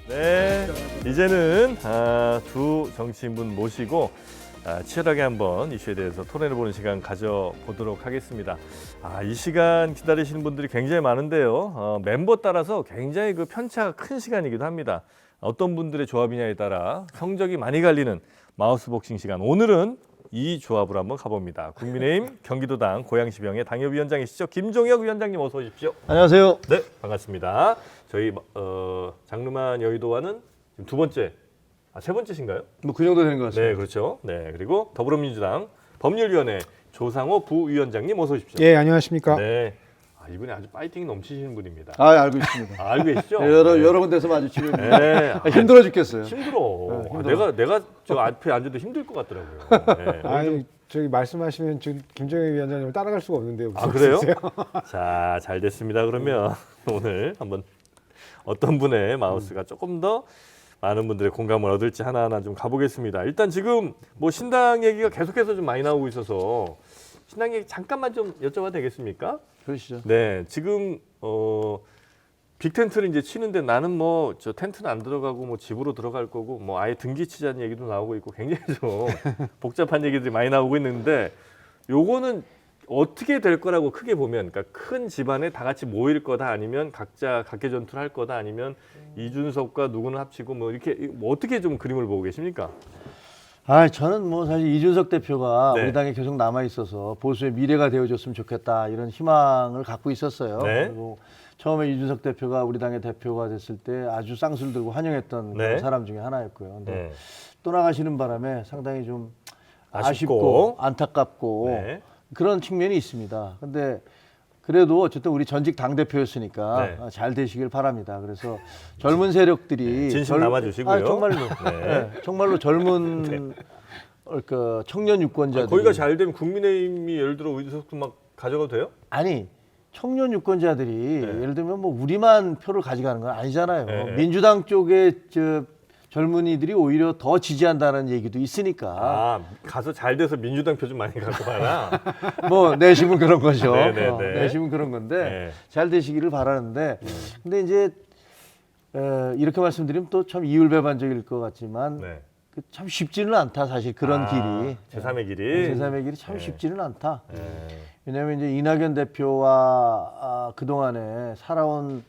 네, 이제는 두 정치인분 모시고 치열하게 한번 이슈에 대해서 토론해보는 시간 가져보도록 하겠습니다. 이 시간 기다리시는 분들이 굉장히 많은데요. 멤버 따라서 굉장히 그 편차가 큰 시간이기도 합니다. 어떤 분들의 조합이냐에 따라 성적이 많이 갈리는 마우스 복싱 시간. 오늘은 이 조합으로 한번 가봅니다. 국민의힘 경기도당 고양시병의 당협위원장이시죠. 김종혁 위원장님 어서 오십시오. 안녕하세요. 네, 반갑습니다. 저희 장르만 여의도와는 지금 두 번째, 세 번째신가요? 뭐 그 정도 되는 것 같습니다. 네, 그렇죠. 네, 그리고 더불어민주당 법률위원회 조상호 부위원장님 어서 오십시오. 예, 안녕하십니까. 네, 이분이 아주 파이팅이 넘치시는 분입니다. 알고 있습니다. 알고 계시죠? 여러 군데서 마주치면 네, 힘들어 죽겠어요. 힘들어. 네, 힘들어. 내가 저 앞에 앉아도 힘들 것 같더라고요. 네. 아니, 저기 말씀하시면 지금 김정일 위원장님을 따라갈 수가 없는데요. 무슨 그래요? 말씀이세요? 자, 잘 됐습니다. 그러면 오늘 한번 어떤 분의 마우스가 조금 더 많은 분들의 공감을 얻을지 하나하나 좀 가보겠습니다. 일단 지금 뭐 신당 얘기가 계속해서 좀 많이 나오고 있어서 신당 얘기 잠깐만 좀 여쭤봐도 되겠습니까? 그러시죠. 네, 지금 빅텐트를 이제 치는데 나는 뭐 저 텐트는 안 들어가고 뭐 집으로 들어갈 거고 뭐 아예 등기 치자는 얘기도 나오고 있고 굉장히 좀 복잡한 얘기들이 많이 나오고 있는데 요거는 어떻게 될 거라고 크게 보면, 그러니까 큰 집안에 다 같이 모일 거다, 아니면 각자 각계 전투를 할 거다, 아니면 이준석과 누구는 합치고 뭐 이렇게 뭐 어떻게 좀 그림을 보고 계십니까? 저는 뭐 사실 이준석 대표가 네. 우리 당에 계속 남아 있어서 보수의 미래가 되어줬으면 좋겠다 이런 희망을 갖고 있었어요. 네. 그리고 처음에 이준석 대표가 우리 당의 대표가 됐을 때 아주 쌍수를 들고 환영했던 네. 그런 사람 중에 하나였고요. 근데 네. 떠나가시는 바람에 상당히 좀 아쉽고. 아쉽고 안타깝고 네. 그런 측면이 있습니다. 근데 그래도 어쨌든 우리 전직 당대표였으니까 네. 잘 되시길 바랍니다. 그래서 젊은 세력들이 진심 남아주시고요. 정말로 네. 정말로 젊은 그 청년 유권자들이 거기가 잘 되면 국민의힘이 예를 들어 의석수 막 가져가도 돼요? 아니 청년 유권자들이 네. 예를 들면 뭐 우리만 표를 가져가는 건 아니잖아요. 네. 민주당 쪽에 젊은이들이 오히려 더 지지한다는 얘기도 있으니까 가서 잘 돼서 민주당 표 좀 많이 갖고 와라. 뭐 내심은 그런 거죠. 네네네. 내심은 그런 건데 네. 잘 되시기를 바라는데 근데 이제 이렇게 말씀드리면 또 참 이율배반적일 것 같지만 네. 참 쉽지는 않다 사실 그런 길이 제3의 길이. 제3의 길이 참 네. 쉽지는 않다. 네. 왜냐하면 이제 이낙연 대표와 그동안에 살아온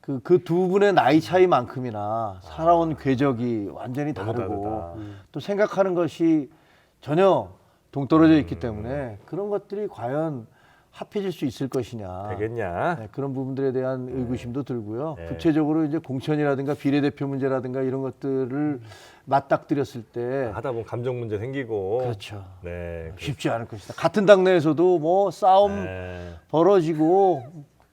그 두 분의 나이 차이만큼이나 살아온 궤적이 완전히 너무 다르고 다르다. 또 생각하는 것이 전혀 동떨어져 있기 때문에 그런 것들이 과연 합해질 수 있을 것이냐. 되겠냐? 네, 그런 부분들에 대한 의구심도 들고요. 네. 구체적으로 이제 공천이라든가 비례대표 문제라든가 이런 것들을 맞닥뜨렸을 때 하다 보면 감정 문제 생기고. 그렇죠. 네. 쉽지 않을 것이다. 같은 당내에서도 뭐 싸움 네. 벌어지고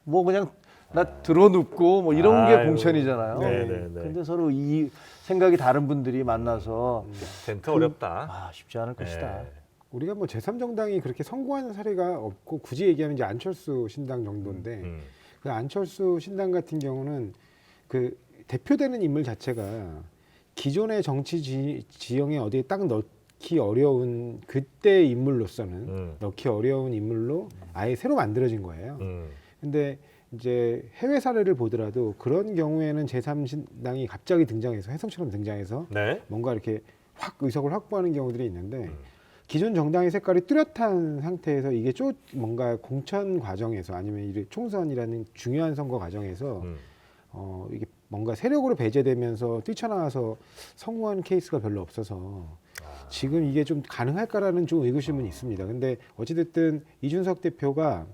뭐 그냥 나 들어눕고 뭐 이런 게 아이고. 공천이잖아요. 네네네. 근데 서로 이 생각이 다른 분들이 만나서 센터 어렵다. 쉽지 않을 것이다. 네. 우리가 뭐 제3정당이 그렇게 성공하는 사례가 없고 굳이 얘기하면 이제 안철수 신당 정도인데 그 안철수 신당 같은 경우는 그 대표되는 인물 자체가 기존의 정치 지형에 어디에 딱 넣기 어려운 그때 인물로서는 넣기 어려운 인물로 아예 새로 만들어진 거예요. 근데 이제 해외 사례를 보더라도 그런 경우에는 제3신당이 갑자기 등장해서 혜성처럼 등장해서 네. 뭔가 이렇게 확 의석을 확보하는 경우들이 있는데 기존 정당의 색깔이 뚜렷한 상태에서 이게 뭔가 공천 과정에서 아니면 이 총선이라는 중요한 선거 과정에서 이게 뭔가 세력으로 배제되면서 뛰쳐나와서 성공한 케이스가 별로 없어서 지금 이게 좀 가능할까라는 좀 의구심은 있습니다. 근데 어찌됐든 이준석 대표가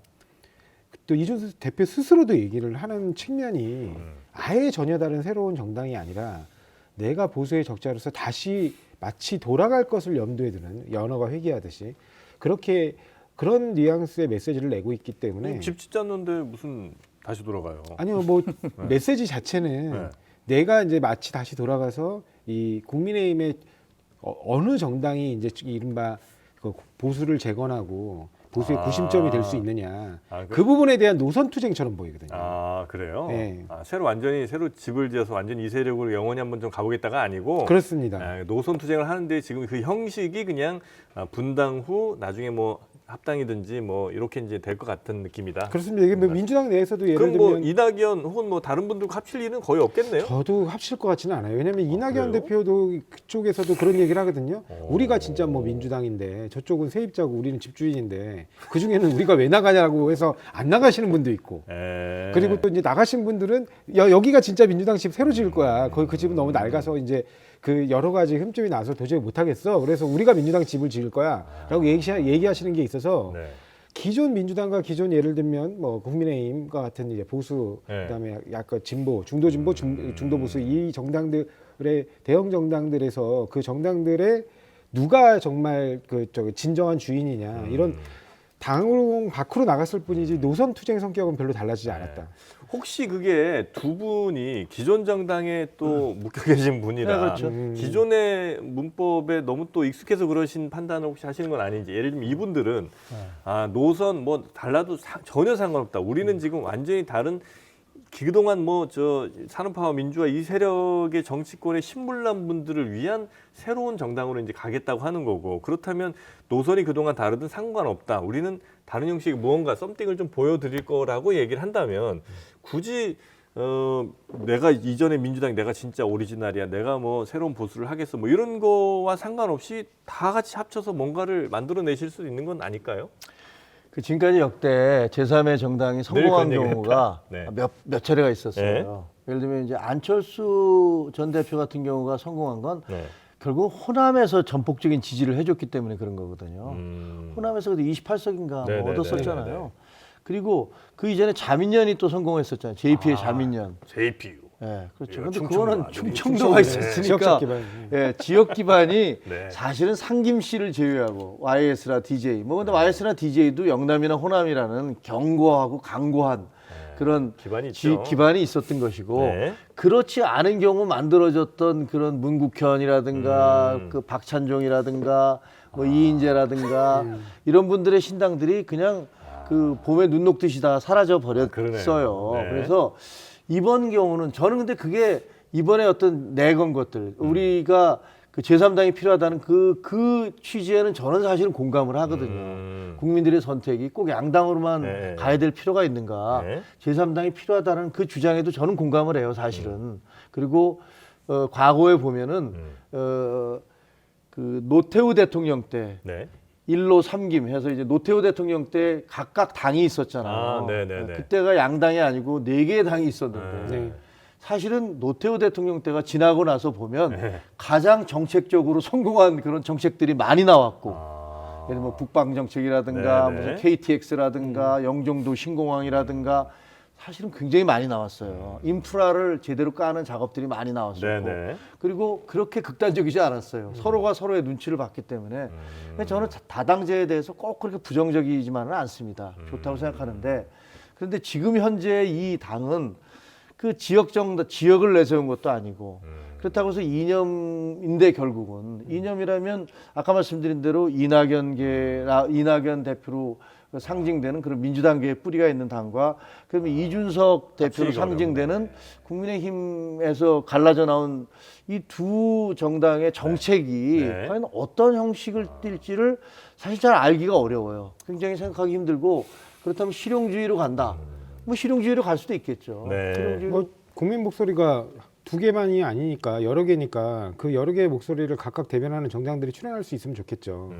또 이준석 대표 스스로도 얘기를 하는 측면이 아예 전혀 다른 새로운 정당이 아니라 내가 보수의 적자로서 다시 마치 돌아갈 것을 염두에 두는 연어가 회귀하듯이 그렇게 그런 뉘앙스의 메시지를 내고 있기 때문에 집 짓지 않는데 무슨 다시 돌아가요? 아니요 뭐 메시지 자체는 네. 내가 이제 마치 다시 돌아가서 이 국민의힘의 어느 정당이 이제 이른바 그 보수를 재건하고 보수의 구심점이 될 수 있느냐 그 부분에 대한 노선 투쟁처럼 보이거든요. 그래요? 네. 새로 집을 지어서 완전히 이 세력으로 영원히 한번 좀 가보겠다가 아니고 그렇습니다. 노선 투쟁을 하는데 지금 그 형식이 그냥 분당 후 나중에 뭐 합당이든지 뭐 이렇게 이제 될 것 같은 느낌이다. 그렇습니다. 이게 뭐 민주당 내에서도 예를 그럼 뭐 들면 이낙연 혹은 뭐 다른 분들과 합칠 일은 거의 없겠네요. 저도 합칠 것 같지는 않아요. 왜냐하면 이낙연 그래요? 대표도 그쪽에서도 그런 얘기를 하거든요. 우리가 진짜 뭐 민주당인데 저쪽은 세입자고 우리는 집주인인데 그 중에는 우리가 왜 나가냐고 해서 안 나가시는 분도 있고. 에. 그리고 또 이제 나가신 분들은 여기가 진짜 민주당 집 새로 지을 거야. 거기 그 집은 너무 낡아서 이제 그 여러 가지 흠집이 나서 도저히 못 하겠어. 그래서 우리가 민주당 집을 지을 거야라고 얘기하시는 게 있어서 네. 기존 민주당과 기존 예를 들면 뭐 국민의힘과 같은 이제 보수 네. 그다음에 약간 진보, 중도 진보, 중도 보수 이 정당들의 대형 정당들에서 그 정당들의 누가 정말 그 저기 진정한 주인이냐 이런 당 밖으로 나갔을 뿐이지 노선 투쟁 성격은 별로 달라지지 않았다. 혹시 그게 두 분이 기존 정당에 또 묶여 계신 분이라 네, 그렇죠. 기존의 문법에 너무 또 익숙해서 그러신 판단을 혹시 하시는 건 아닌지. 예를 들면 이분들은 아, 노선 뭐 달라도 전혀 상관없다. 우리는 지금 완전히 다른 그동안 뭐 저 산업화와 민주화 이 세력의 정치권의 신물난 분들을 위한 새로운 정당으로 이제 가겠다고 하는 거고, 그렇다면 노선이 그동안 다르든 상관없다. 우리는 다른 형식의 무언가 썸띵을 좀 보여드릴 거라고 얘기를 한다면 굳이 내가 이전에 민주당 내가 진짜 오리지널이야. 내가 뭐 새로운 보수를 하겠어. 뭐 이런 거와 상관없이 다 같이 합쳐서 뭔가를 만들어내실 수 있는 건 아닐까요? 그 지금까지 역대 제3의 정당이 성공한 그런 경우가 네. 몇 차례가 있었어요. 예를 들면 이제 안철수 전 대표 같은 경우가 성공한 건 네. 결국 호남에서 전폭적인 지지를 해줬기 때문에 그런 거거든요. 음. 호남에서 28석인가 네네네. 뭐 얻었었잖아요. 네네네. 그리고 그 이전에 자민련이 또 성공했었잖아요. JP의 자민련. JPU. 예, 그렇죠. 이거 근데 충청도 그거는 아들이 충청도가 지역적 있었으니까 기반. 예, 지역 기반이 네. 사실은 상김씨를 제외하고 YS나 DJ 뭐 근데 YS나 DJ도 영남이나 호남이라는 견고하고 강고한 그런 기반이 있죠. 기반이 있었던 것이고 네. 그렇지 않은 경우 만들어졌던 그런 문국현이라든가 그 박찬종이라든가 뭐 이인재라든가 이런 분들의 신당들이 그냥 그 봄에 눈 녹듯이 다 사라져 버렸어요. 그러네요. 네. 그래서 이번 경우는 저는 근데 그게 이번에 어떤 내건 것들 우리가 그 제3당이 필요하다는 그 취지에는 저는 사실은 공감을 하거든요. 국민들의 선택이 꼭 양당으로만 네. 가야 될 필요가 있는가. 네. 제3당이 필요하다는 그 주장에도 저는 공감을 해요, 사실은. 그리고 과거에 보면은 그 노태우 대통령 때 네. 1로 3김 해서 이제 노태우 대통령 때 각각 당이 있었잖아요. 아, 네네네. 그때가 양당이 아니고 4개의 당이 있었는데 네. 사실은 노태우 대통령 때가 지나고 나서 보면 네. 가장 정책적으로 성공한 그런 정책들이 많이 나왔고 아. 예를 들면 뭐 북방 정책이라든가 네네. 무슨 KTX라든가 영종도 신공항이라든가 사실은 굉장히 많이 나왔어요. 인프라를 제대로 까는 작업들이 많이 나왔었고 네네. 그리고 그렇게 극단적이지 않았어요. 서로가 서로의 눈치를 봤기 때문에 근데 저는 다당제에 대해서 꼭 그렇게 부정적이지만은 않습니다. 좋다고 생각하는데 그런데 지금 현재 이 당은 그 지역을 내세운 것도 아니고 그렇다고 해서 이념인데 결국은 이념이라면 아까 말씀드린 대로 이낙연 대표로 상징되는 그런 민주당계의 뿌리가 있는 당과 그러면 이준석 대표로 합치기가 상징되는 어렵네. 국민의힘에서 갈라져 나온 이 두 정당의 정책이 네. 과연 어떤 형식을 띨지를 사실 잘 알기가 어려워요. 굉장히 생각하기 힘들고 그렇다면 실용주의로 간다. 뭐 실용주의로 갈 수도 있겠죠. 네. 실용주의로 뭐 국민 목소리가 두 개만이 아니니까 여러 개니까 그 여러 개의 목소리를 각각 대변하는 정당들이 출연할 수 있으면 좋겠죠.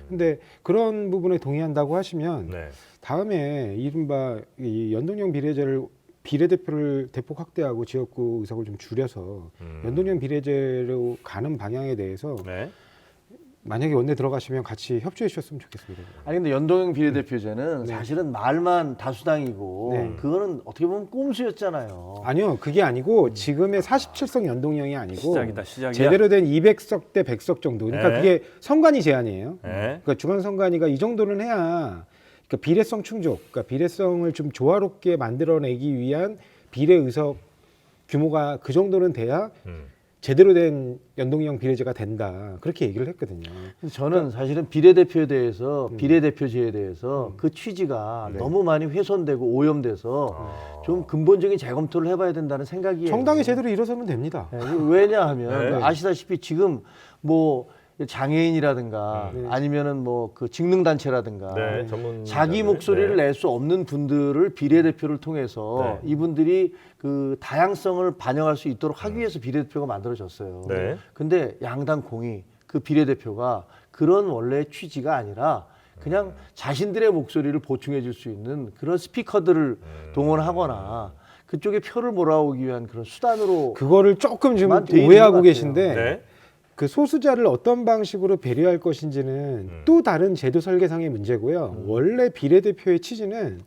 근데 그런 부분에 동의한다고 하시면 네. 다음에 이른바 이 연동형 비례대표를 대폭 확대하고 지역구 의석을 좀 줄여서 연동형 비례제로 가는 방향에 대해서 네. 만약에 원내 들어가시면 같이 협조해 주셨으면 좋겠습니다. 아니 근데 연동형 비례대표제는 사실은 말만 다수당이고 네. 그거는 어떻게 보면 꼼수였잖아요. 아니요, 그게 아니고 지금의 47석 연동형이 아니고 시작이다, 시작이야. 제대로 된 200석 대 100석 정도. 그러니까 네. 그게 선관위 제한이에요. 네. 그러니까 중앙선관위가 이 정도는 해야 그러니까 비례성 충족, 그러니까 비례성을 좀 조화롭게 만들어내기 위한 비례 의석 규모가 그 정도는 돼야 제대로 된 연동형 비례제가 된다. 그렇게 얘기를 했거든요. 그래서 저는 사실은 비례대표에 대해서 비례대표제에 대해서 그 취지가 너무 많이 훼손되고 오염돼서 좀 근본적인 재검토를 해봐야 된다는 생각이에요. 정당이 제대로 일어서면 됩니다. 네, 왜냐하면 네. 아시다시피 지금 뭐 장애인이라든가 네. 아니면은 뭐 그 직능단체라든가 네, 전문 자기 목소리를 낼 수 없는 분들을 비례대표를 통해서 네. 이분들이 그 다양성을 반영할 수 있도록 하기 위해서 비례대표가 만들어졌어요. 네. 근데 양당 공이 그 비례대표가 그런 원래 취지가 아니라 그냥 자신들의 목소리를 보충해 줄 수 있는 그런 스피커들을 동원하거나 그쪽에 표를 몰아오기 위한 그런 수단으로 그거를 조금 지금 돼 있는 것 오해하고 같아요. 계신데 네. 그 소수자를 어떤 방식으로 배려할 것인지는 또 다른 제도 설계상의 문제고요. 원래 비례대표의 취지는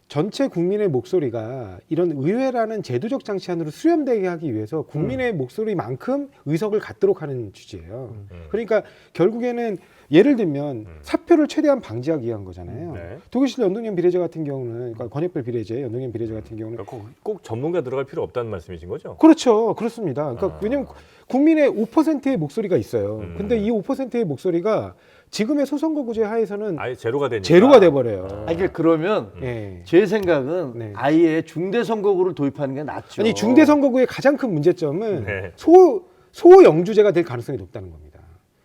전체 국민의 목소리가 이런 의회라는 제도적 장치 안으로 수렴되게 하기 위해서 국민의 목소리만큼 의석을 갖도록 하는 취지예요. 그러니까 결국에는 예를 들면 사표를 최대한 방지하기 위한 거잖아요. 네. 독일시 연동형 비례제 같은 경우는 그러니까 권역별 비례제, 연동형 비례제 같은 경우는 그러니까 꼭 전문가 들어갈 필요 없다는 말씀이신 거죠? 그렇죠. 그렇습니다. 그러니까 왜냐면 국민의 5%의 목소리가 있어요. 근데 이 5%의 목소리가 지금의 소선거구제 하에서는 아예 제로가 되니까. 제로가 돼버려요. 아니, 그러면 예. 제 생각은 네. 아예 중대선거구를 도입하는 게 낫죠. 아니 중대선거구의 가장 큰 문제점은 네. 소영주제가 될 가능성이 높다는 겁니다.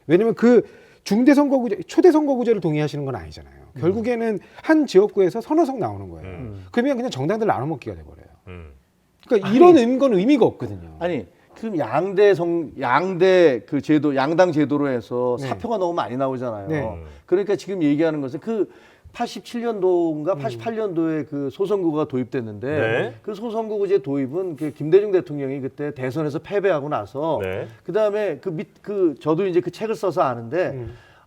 왜냐하면 그 중대선거구제, 초대선거구제를 동의하시는 건 아니잖아요. 결국에는 한 지역구에서 서너 석 나오는 거예요. 그러면 그냥 정당들 나눠 먹기가 돼버려요. 그러니까 이런 건 의미가 없거든요. 아니 지금 양대 그 제도 양당 제도로 해서 네. 사표가 너무 많이 나오잖아요. 네. 그러니까 지금 얘기하는 것은 그 87년도인가 88년도에 그 소선거구가 도입됐는데 네. 그 소선거구제 도입은 그 김대중 대통령이 그때 대선에서 패배하고 나서 네. 그다음에 저도 이제 그 책을 써서 아는데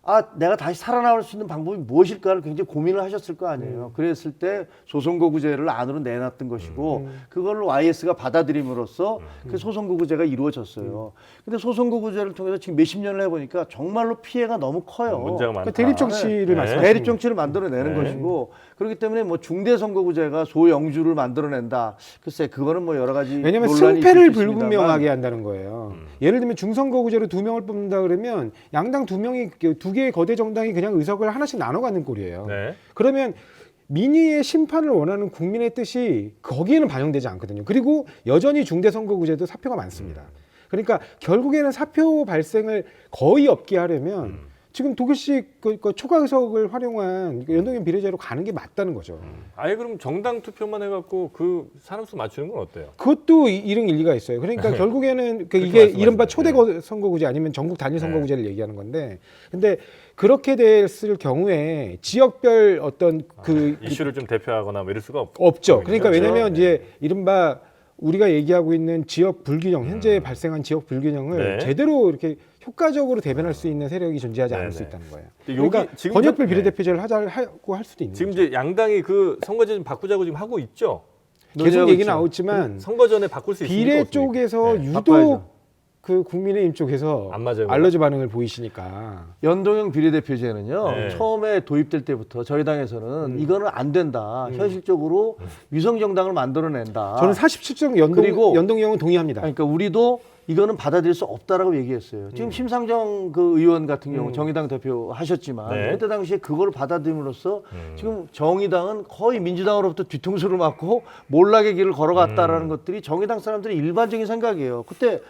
아, 내가 다시 살아나올 수 있는 방법이 무엇일까를 굉장히 고민을 하셨을 거 아니에요. 그랬을 때 소선거구제를 안으로 내놨던 것이고 그걸 YS가 받아들임으로써 그 소선거구제가 이루어졌어요. 근데 소선거구제를 통해서 지금 몇십 년을 해보니까 정말로 피해가 너무 커요. 문제가 많다. 그러니까 대립 정치를 네. 말씀하시는 대립 정치를 만들어내는 네. 것이고 그렇기 때문에 뭐 중대선거구제가 소영주를 만들어낸다. 글쎄 그거는 뭐 여러 가지 왜냐하면 논란이 승패를 있을 수 있습니다만 불분명하게 한다는 거예요. 예를 들면 중선거구제로 2명을 뽑는다 그러면 양당 2명이 두 개의 거대 정당이 그냥 의석을 하나씩 나눠 갖는 꼴이에요. 네. 그러면 민의의 심판을 원하는 국민의 뜻이 거기에는 반영되지 않거든요. 그리고 여전히 중대선거구제도 사표가 많습니다. 그러니까 결국에는 사표 발생을 거의 없게 하려면 지금 독일식 그 초과 의석을 활용한 연동형 비례제로 가는 게 맞다는 거죠. 아예 그럼 정당 투표만 해갖고 그 사람수 맞추는 건 어때요? 그것도 일흥 일리가 있어요. 그러니까 결국에는 그렇게 이게 이른바 말씀하시네. 초대 선거구제 아니면 전국 단일 선거구제를 얘기하는 건데, 근데 그렇게 됐을 경우에 지역별 어떤 그 이슈를 좀 대표하거나 뭐 이럴 수가 없죠. 그러니까 그렇죠. 왜냐하면 이제 이른바 우리가 얘기하고 있는 지역 불균형, 현재 발생한 지역 불균형을 네. 제대로 이렇게 효과적으로 대변할 수 있는 세력이 존재하지 않을 네, 수 네. 있다는 거예요. 근데 여기 그러니까 지금 권역별 네. 비례대표제를 하자고 할 수도 있는 지금 거죠. 이제 양당이 그 선거제 좀 바꾸자고 지금 하고 있죠. 계속 논의하고 얘기 있죠. 나오지만 선거 전에 바꿀 수 있습니까? 비례 없습니까? 쪽에서 네. 유독 바꿔야죠. 그 국민의힘 쪽에서 안 맞아요, 알러지 반응을 보이시니까 연동형 비례대표제는요 네. 처음에 도입될 때부터 저희 당에서는 이거는 안 된다. 현실적으로 위성 정당을 만들어낸다. 저는 47정 그리고- 연동형은 동의합니다. 그러니까 우리도 이거는 받아들일 수 없다라고 얘기했어요. 지금 심상정 그 의원 같은 경우 정의당 대표 하셨지만 네. 그때 당시에 그걸 받아들임으로써 지금 정의당은 거의 민주당으로부터 뒤통수를 맞고 몰락의 길을 걸어갔다라는 것들이 정의당 사람들의 일반적인 생각이에요. 그때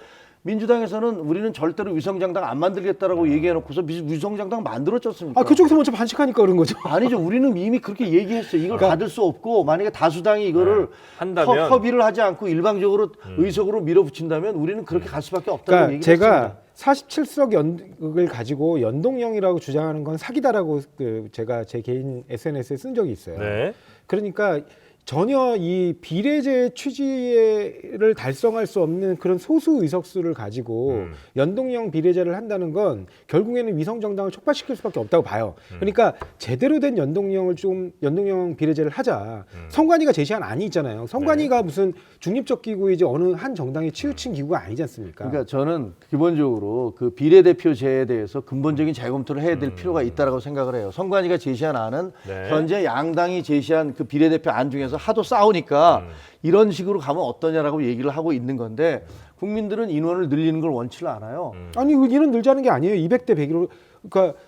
민주당에서는 우리는 절대로 위성정당 안 만들겠다라고 얘기해놓고서 위성정당 만들어졌습니까? 아 그쪽에서 먼저 반칙하니까 그런 거죠. 아니죠. 우리는 이미 그렇게 얘기했어요. 이걸 그러니까- 받을 수 없고 만약에 다수당이 이거를 한다면 협의를 하지 않고 일방적으로 의석으로 밀어붙인다면 우리는 그렇게 갈 수밖에 없다고 그러니까 얘기를 제가 했습니다. 47석 연을 가지고 연동형이라고 주장하는 건 사기다라고 제가 제 개인 SNS에 쓴 적이 있어요. 네. 그러니까 전혀 이 비례제 취지를 달성할 수 없는 그런 소수 의석수를 가지고 연동형 비례제를 한다는 건 결국에는 위성 정당을 촉발시킬 수밖에 없다고 봐요. 그러니까 제대로 된 연동형 비례제를 하자. 선관위가 제시한 안이 있잖아요. 선관위가 무슨 중립적 기구이지 어느 한 정당에 치우친 기구가 아니지 않습니까? 그러니까 저는 기본적으로 그 비례대표제에 대해서 근본적인 재검토를 해야 될 필요가 있다라고 생각을 해요. 선관위가 제시한 안은 네. 현재 양당이 제시한 그 비례대표 안 중에서 하도 싸우니까 이런 식으로 가면 어떠냐라고 얘기를 하고 있는 건데 국민들은 인원을 늘리는 걸 원치를 않아요. 아니 이런 늘자는 게 아니에요. 200대 100으로 그러니까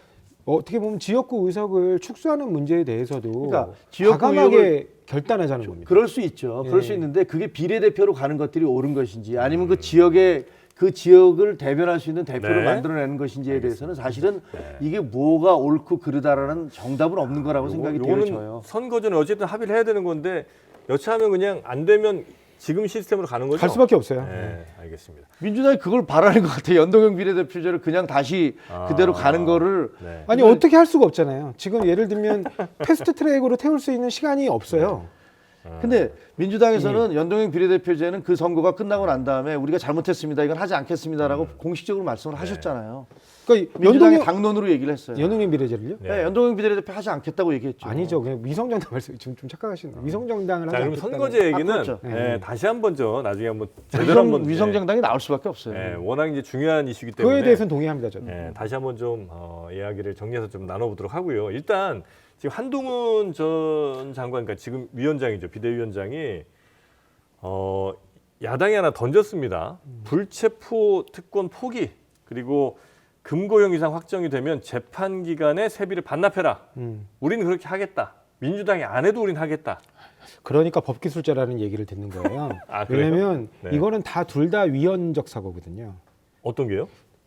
어떻게 보면 지역구 의석을 축소하는 문제에 대해서도 그러니까 지역구 과감하게 결단하자는 겁니다. 그럴 수 있죠. 그럴 수 있는데 그게 비례대표로 가는 것들이 옳은 것인지 아니면 그 지역의 그 지역을 대변할 수 있는 대표를 네. 만들어내는 것인지에 대해서는 사실은 이게 뭐가 옳고 그르다라는 정답은 없는 거라고 생각이 요거는 되어져요. 선거 전에 어쨌든 합의를 해야 되는 건데 여차하면 그냥 안 되면 지금 시스템으로 가는 거죠? 갈 수밖에 없어요. 네, 알겠습니다. 민주당이 그걸 바라는 것 같아요. 연동형 비례대표제를 그냥 다시 그대로 가는 거를 네. 아니 어떻게 할 수가 없잖아요. 지금 예를 들면 패스트 트랙으로 태울 수 있는 시간이 없어요. 근데 민주당에서는 연동형 비례대표제는 그 선거가 끝나고 난 다음에 우리가 잘못했습니다. 이건 하지 않겠습니다라고 공식적으로 말씀을 하셨잖아요. 그러니까 민주당이 연동형 당론으로 얘기를 했어요. 연동형 비례제를요? 네, 연동형 비례대표 하지 않겠다고 얘기했죠. 아니죠. 그냥 위성정당 말씀 좀 착각하시는. 위성정당을 자, 하지 그럼 않겠다는. 선거제 얘기는 그렇죠. 예, 다시 한번 나중에 한번 제대로 한번 위성정당이 나올 수밖에 없어요. 예, 워낙 이제 중요한 이슈기 때문에 그거에 대해서는 동의합니다. 저는. 예, 다시 한번 좀 이야기를 정리해서 좀 나눠보도록 하고요. 일단 지금 한동훈 전 장관, 그러니까 지금 위원장이죠, 비대위원장이 야당이 하나 던졌습니다. 불체포 특권 포기 그리고 금고형 이상 확정이 되면 재판 기간에 세비를 반납해라. 우리는 그렇게 하겠다. 민주당이 안 해도 우리는 하겠다. 그러니까 법기술자라는 얘기를 듣는 거예요. 아, 그래요? 왜냐하면 네. 이거는 다 둘 다 위헌적 사고거든요. 어떤 게요?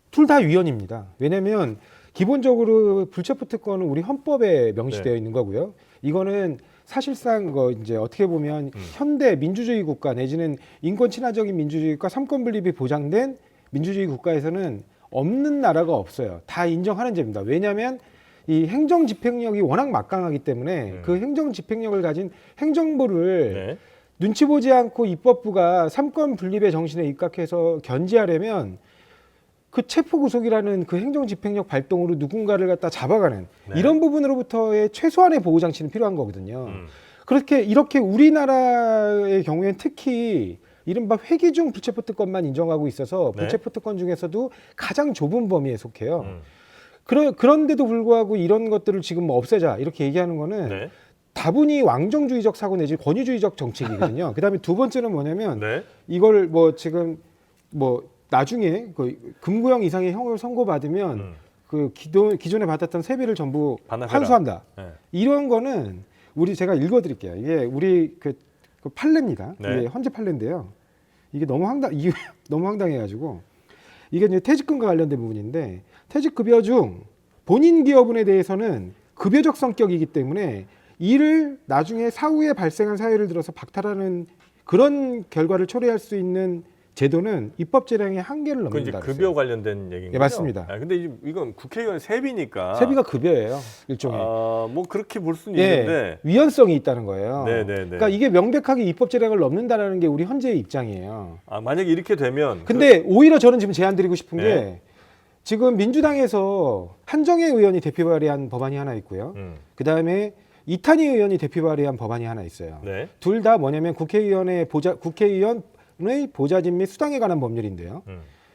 둘 다 위헌입니다. 왜냐하면 기본적으로 불체포 특권은 우리 헌법에 명시되어 네. 있는 거고요. 이거는 사실상 이제 어떻게 보면 현대 민주주의 국가 내지는 인권 친화적인 민주주의 국가 삼권 분립이 보장된 민주주의 국가에서는 없는 나라가 없어요. 다 인정하는 죄입니다. 왜냐하면 이 행정 집행력이 워낙 막강하기 때문에 그 행정 집행력을 가진 행정부를 네. 눈치 보지 않고 입법부가 삼권 분립의 장신에 입각해서 견제하려면 그 체포 구속이라는 그 행정 집행력 발동으로 누군가를 갖다 잡아가는 네. 이런 부분으로부터의 최소한의 보호 장치는 필요한 거거든요. 이렇게 우리나라의 경우에는 특히 이른바 회기중 불체포 특권만 인정하고 있어서 네. 불체포 특권 중에서도 가장 좁은 범위에 속해요. 그런데도 불구하고 이런 것들을 지금 뭐 없애자 이렇게 얘기하는 거는 네. 다분히 왕정주의적 사고 내지 권위주의적 정책이거든요. 그다음에 두 번째는 뭐냐면 네. 이걸 뭐 지금 뭐 나중에 그 금고형 이상의 형을 선고받으면 그 기존에 받았던 세비를 전부 반납해라. 환수한다. 네. 이런 거는 제가 읽어드릴게요. 이게 우리 그 판례입니다. 네. 이게 헌재 판례인데요. 이게 너무 황당해가지고 이게 이제 퇴직금과 관련된 부분인데 퇴직급여 중 본인 기여분에 대해서는 급여적 성격이기 때문에 이를 나중에 사후에 발생한 사유를 들어서 박탈하는 그런 결과를 초래할 수 있는 제도는 입법 재량의 한계를 그 이제 넘는다. 급여 관련된 얘기인가요? 예, 맞습니다. 근데 이건 국회의원 세비니까. 세비가 급여예요, 일종의. 뭐 그렇게 볼 수는 예, 있는데. 위헌성이 있다는 거예요. 네네네. 그러니까 이게 명백하게 입법 재량을 넘는다는 게 우리 헌재의 입장이에요. 만약에 이렇게 되면. 근데 오히려 저는 지금 제안 드리고 싶은 네. 게 지금 민주당에서 한정혜 의원이 대표 발의한 법안이 하나 있고요. 그 다음에 이탄희 의원이 대표 발의한 법안이 하나 있어요. 네. 둘 다 뭐냐면 국회의원의 보좌진 및 수당에 관한 법률인데요.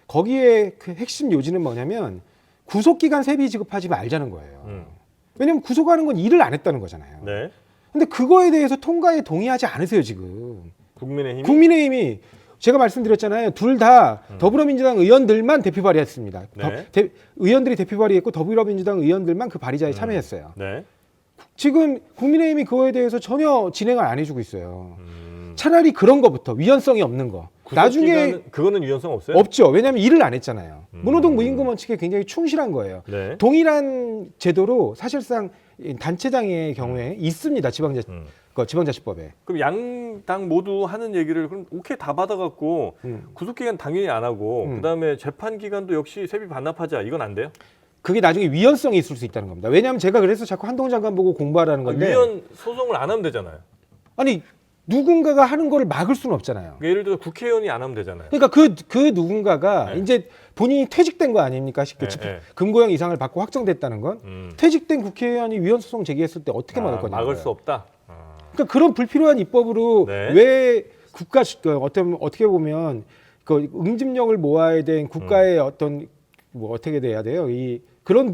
거기에 그 핵심 요지는 뭐냐면 구속기간 세비 지급하지 말자는 거예요. 왜냐면 구속하는 건 일을 안 했다는 거잖아요. 네. 근데 그거에 대해서 통과에 동의하지 않으세요, 지금. 국민의힘이. 국민의힘이 제가 말씀드렸잖아요. 둘 다 더불어민주당 의원들만 대표 발의했습니다. 네. 의원들이 대표 발의했고 더불어민주당 의원들만 그 발의자에 참여했어요. 네. 지금 국민의힘이 그거에 대해서 전혀 진행을 안 해주고 있어요. 차라리 그런 거부터 위헌성이 없는 거. 나중에 그거는 유연성 없어요? 없죠. 왜냐하면 일을 안 했잖아요. 무노동 무임금 원칙에 굉장히 충실한 거예요. 네. 동일한 제도로 사실상 단체장의 경우에 있습니다. 지방자치법에. 그럼 양당 모두 하는 얘기를 그럼 오케이 다 받아갖고 구속기간 당연히 안 하고 그다음에 재판 기간도 역시 세비 반납하자 이건 안 돼요? 그게 나중에 위헌성이 있을 수 있다는 겁니다. 왜냐하면 제가 그래서 자꾸 한동훈 장관 보고 공부하라는 건데 위헌 소송을 안 하면 되잖아요. 아니 누군가가 하는 거를 막을 수는 없잖아요. 그러니까 예를 들어 국회의원이 안 하면 되잖아요. 그러니까 그 누군가가 네. 이제 본인이 퇴직된 거 아닙니까? 네. 금고형 이상을 받고 확정됐다는 건 퇴직된 국회의원이 위헌 소송 제기했을 때 어떻게 막을 거냐. 막을 수 없다. 그러니까 그런 불필요한 입법으로 네. 왜 어떻게 보면 그 응집력을 모아야 된 국가의 어떤 뭐 어떻게 돼야 돼요? 그런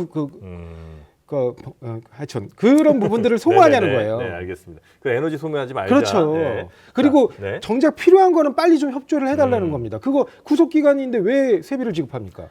하여튼 그런 부분들을 소모하냐는 네네네. 거예요. 네, 알겠습니다. 그 에너지 소모하지 말자. 그렇죠. 네. 그리고 자, 네. 정작 필요한 거는 빨리 좀 협조를 해달라는 겁니다. 그거 구속 기간인데 왜 세비를 지급합니까?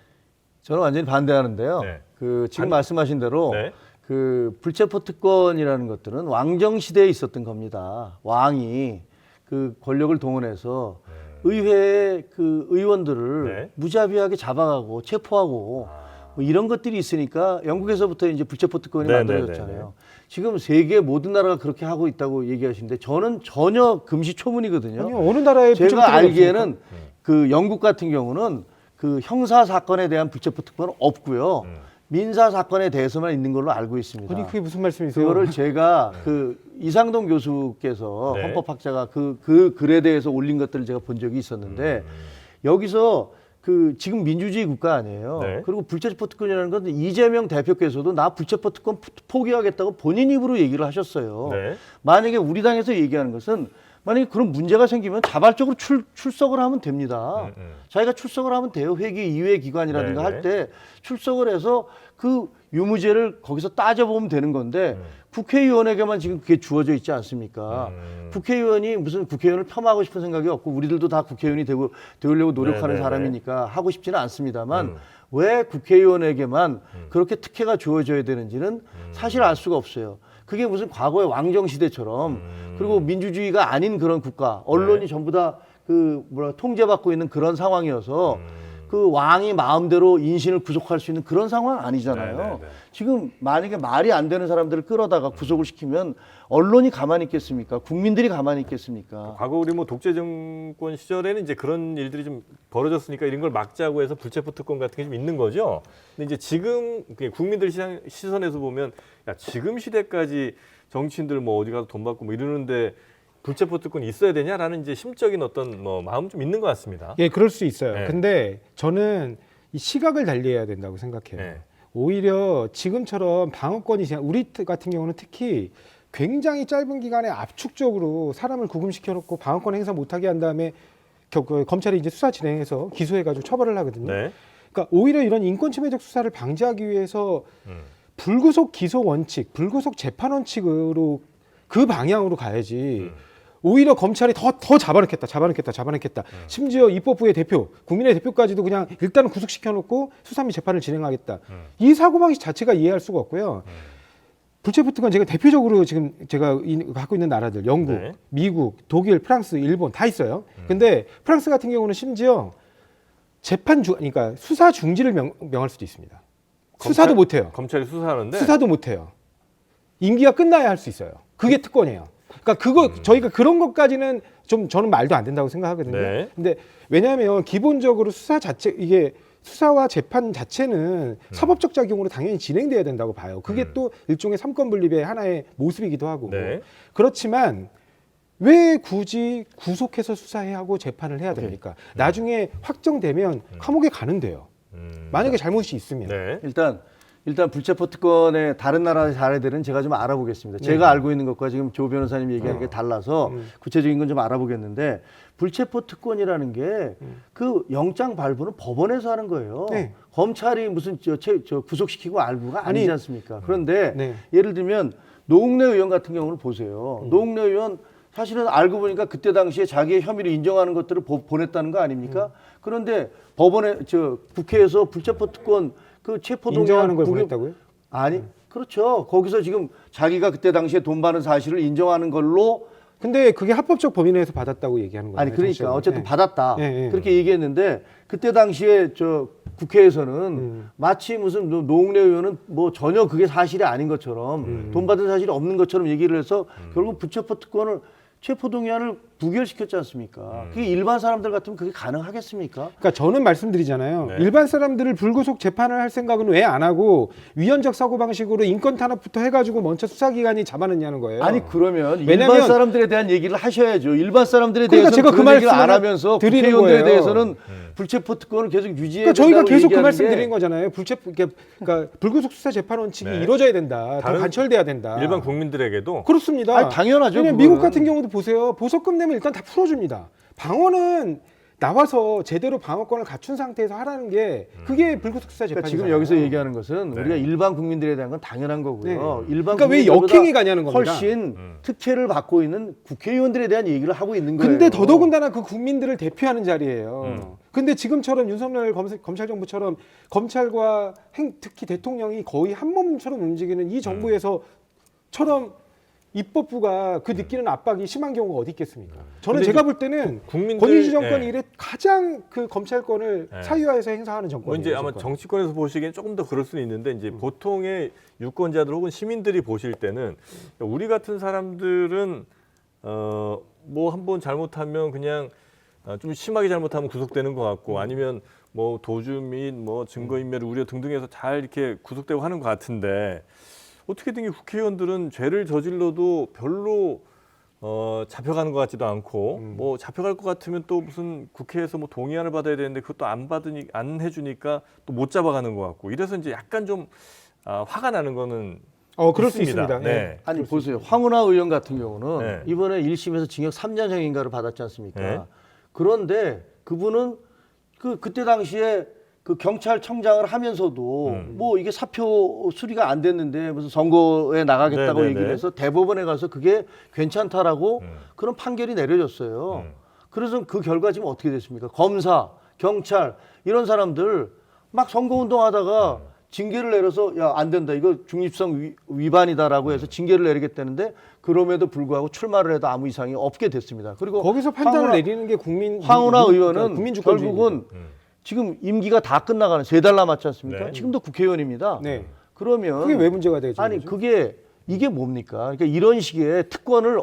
저는 완전히 반대하는데요. 네. 그 지금 말씀하신 대로 네. 그 불체포 특권이라는 것들은 왕정 시대에 있었던 겁니다. 왕이 그 권력을 동원해서 의회 그 의원들을 네. 무자비하게 잡아가고 체포하고 뭐 이런 것들이 있으니까 영국에서부터 이제 불체포 특권이 네, 만들어졌잖아요. 네, 네, 지금 세계 모든 나라가 그렇게 하고 있다고 얘기하시는데 저는 전혀 금시초문이거든요. 아니요, 어느 나라에 불체포 제가 특권이 알기에는 없습니까? 그 영국 같은 경우는 그 형사 사건에 대한 불체포 특권은 없고요. 민사 사건에 대해서만 있는 걸로 알고 있습니다. 아니 그게 무슨 말씀이세요? 그거를 제가 그 이상동 교수께서 네. 헌법학자가 그 글에 대해서 올린 것들을 제가 본 적이 있었는데 여기서 그 지금 민주주의 국가 아니에요. 네. 그리고 불체포 특권이라는 건 이재명 대표께서도 나 불체포 특권 포기하겠다고 본인 입으로 얘기를 하셨어요. 네. 만약에 우리 당에서 얘기하는 것은 만약에 그런 문제가 생기면 자발적으로 출석을 하면 됩니다. 자기가 출석을 하면 돼요. 회계 이외 기관이라든가 네네. 할 때 출석을 해서 그 유무죄를 거기서 따져보면 되는 건데 국회의원에게만 지금 그게 주어져 있지 않습니까? 국회의원이 무슨 국회의원을 폄하하고 싶은 생각이 없고 우리들도 다 국회의원이 되려고 노력하는 네네네. 사람이니까 하고 싶지는 않습니다만 왜 국회의원에게만 그렇게 특혜가 주어져야 되는지는 사실 알 수가 없어요. 그게 무슨 과거의 왕정 시대처럼 그리고 민주주의가 아닌 그런 국가, 언론이 네. 전부 다 그 통제받고 있는 그런 상황이어서 그 왕이 마음대로 인신을 구속할 수 있는 그런 상황 아니잖아요. 네네네. 지금 만약에 말이 안 되는 사람들을 끌어다가 구속을 시키면 언론이 가만히 있겠습니까? 국민들이 가만히 있겠습니까? 과거 우리 뭐 독재 정권 시절에는 이제 그런 일들이 좀 벌어졌으니까 이런 걸 막자고 해서 불체포 특권 같은 게 좀 있는 거죠. 근데 이제 지금 그냥 국민들 시선에서 보면 야, 지금 시대까지 정치인들 뭐 어디 가서 돈 받고 뭐 이러는데 불체포 특권이 있어야 되냐라는 이제 심적인 어떤 뭐 마음 좀 있는 것 같습니다. 예, 그럴 수 있어요. 네. 근데 저는 이 시각을 달리해야 된다고 생각해요. 네. 오히려 지금처럼 방어권이 우리 같은 경우는 특히 굉장히 짧은 기간에 압축적으로 사람을 구금시켜 놓고 방어권 행사 못하게 한 다음에 검찰이 이제 수사 진행해서 기소해가지고 처벌을 하거든요. 네. 그러니까 오히려 이런 인권침해적 수사를 방지하기 위해서 불구속 기소 원칙, 불구속 재판 원칙으로 그 방향으로 가야지. 오히려 검찰이 더 잡아넣겠다. 심지어 입법부의 대표, 국민의 대표까지도 그냥 일단은 구속시켜놓고 수사 및 재판을 진행하겠다. 이 사고방식 자체가 이해할 수가 없고요. 불체포 특권 제가 대표적으로 지금 제가 갖고 있는 나라들, 영국, 네. 미국, 독일, 프랑스, 일본 다 있어요. 근데 프랑스 같은 경우는 심지어 그러니까 수사 중지를 명할 수도 있습니다. 수사도 못해요. 검찰이 수사하는데 수사도 못해요. 임기가 끝나야 할 수 있어요. 그게 특권이에요. 그러니까 저희가 그런 것까지는 좀 저는 말도 안 된다고 생각하거든요. 네. 근데 왜냐하면 기본적으로 이게 수사와 재판 자체는 사법적 작용으로 당연히 진행돼야 된다고 봐요. 그게 또 일종의 삼권 분립의 하나의 모습이기도 하고. 네. 그렇지만 왜 굳이 구속해서 수사해야 하고 재판을 해야 됩니까? 나중에 확정되면 감옥에 가는데요. 만약에 잘못이 있으면. 네. 일단 불체포 특권의 다른 나라 사례들은 제가 좀 알아보겠습니다. 제가 알고 있는 것과 지금 조 변호사님 얘기하는 게 달라서 구체적인 건 좀 알아보겠는데 불체포 특권이라는 게 그 영장 발부는 법원에서 하는 거예요. 네. 검찰이 무슨 저 구속시키고 알부가 아니지 않습니까? 그런데 네. 예를 들면 노웅래 의원 같은 경우는 보세요. 노웅래 의원 사실은 알고 보니까 그때 당시에 자기의 혐의를 인정하는 것들을 보냈다는 거 아닙니까? 그런데 국회에서 불체포 특권 그 체포동의안 인정하는 걸 보냈다고요? 아니 그렇죠. 거기서 지금 자기가 그때 당시에 돈 받은 사실을 인정하는 걸로 근데 그게 합법적 범위 내에서 받았다고 얘기하는 거예요. 아니 그러니까 어쨌든 받았다 네. 그렇게 얘기했는데 그때 당시에 국회에서는 마치 무슨 노웅래 의원은 뭐 전혀 그게 사실이 아닌 것처럼 돈 받은 사실이 없는 것처럼 얘기를 해서 결국 불체포 특권을 체포동의안을 부결시켰지 않습니까? 그게 일반 사람들 같으면 그게 가능하겠습니까? 그러니까 저는 말씀드리잖아요. 네. 일반 사람들을 불구속 재판을 할 생각은 왜 안 하고 위헌적 사고 방식으로 인권 탄압부터 해가지고 먼저 수사기관이 잡아냈냐는 거예요. 아니 그러면 왜냐면- 일반 사람들에 대한 얘기를 하셔야죠. 일반 사람들에 그러니까 대해서는 제가 그 그런 얘기를 안 말씀을 하면서 드리는 국회의원들에 거예요. 대해서는 불체포 특권을 계속 유지해야 그러니까 저희가 된다고 계속 그 얘기하는 말씀드린 게 거잖아요. 그러니까 불구속 수사 재판 원칙이 네. 이루어져야 된다. 더 다른 관철돼야 된다. 일반 국민들에게도 그렇습니다. 아니, 당연하죠, 왜냐면 그거는. 미국 같은 경우도 보세요. 보석금 내면 일단 다 풀어줍니다. 방어는 나와서 제대로 방어권을 갖춘 상태에서 하라는 게 그게 불구속 수사 그러니까 재판이잖아요. 지금 여기서 얘기하는 것은 네. 우리가 일반 국민들에 대한 건 당연한 거고요. 일반 그러니까 왜 국민들보다 역행이 가냐는 겁니다. 훨씬 특혜를 받고 있는 국회의원들에 대한 얘기를 하고 있는 거예요. 근데 더더군다나 그 국민들을 대표하는 자리예요. 근데 지금처럼 윤석열 검찰 정부처럼 검찰과 특히 대통령이 거의 한 몸처럼 움직이는 이 정부에서처럼 입법부가 그 느끼는 압박이 심한 경우가 어디 있겠습니까? 저는 근데 제가 볼 때는 국민들 권위주의 정권 예. 이래 가장 그 검찰권을 예. 사유화해서 행사하는 뭐 정권이에요. 이제 아마 정권. 정치권에서 보시기엔 조금 더 그럴 수는 있는데 이제 보통의 유권자들 혹은 시민들이 보실 때는 우리 같은 사람들은 뭐 한 번 잘못하면 그냥 좀 심하게 잘못하면 구속되는 것 같고 아니면 뭐 도주 및 뭐 증거인멸 우려 등등해서 잘 이렇게 구속되고 하는 것 같은데 어떻게든 이 국회의원들은 죄를 저질러도 별로 잡혀가는 것 같지도 않고 뭐 잡혀갈 것 같으면 또 무슨 국회에서 뭐 동의안을 받아야 되는데 그것도 안 해주니까 또 못 잡아가는 것 같고 이래서 이제 약간 좀 화가 나는 거는 그럴 수 있습니다. 있습니다. 네. 예. 아니 보세요. 황운하 의원 같은 경우는 네. 이번에 1심에서 징역 3년형인가를 받았지 않습니까? 네. 그런데 그분은 그때 당시에 그 경찰청장을 하면서도 뭐 이게 사표 수리가 안 됐는데 무슨 선거에 나가겠다고 네, 네, 얘기를 네. 해서 대법원에 가서 그게 괜찮다라고 그런 판결이 내려졌어요. 그래서 그 결과 지금 어떻게 됐습니까? 검사, 경찰 이런 사람들 막 선거운동하다가 징계를 내려서 야, 안 된다. 이거 중립성 위반이다라고 해서 징계를 내리겠다는데 그럼에도 불구하고 출마를 해도 아무 이상이 없게 됐습니다. 그리고 거기서 판단을 황운하- 내리는 게 황운하 의원은 국민주권주의입니다. 결국은 지금 임기가 다 끝나가는 3달 남았지 않습니까? 네. 지금도 국회의원입니다. 네. 그러면 그게 왜 문제가 되죠? 아니 이게 뭡니까? 그러니까 이런 식의 특권을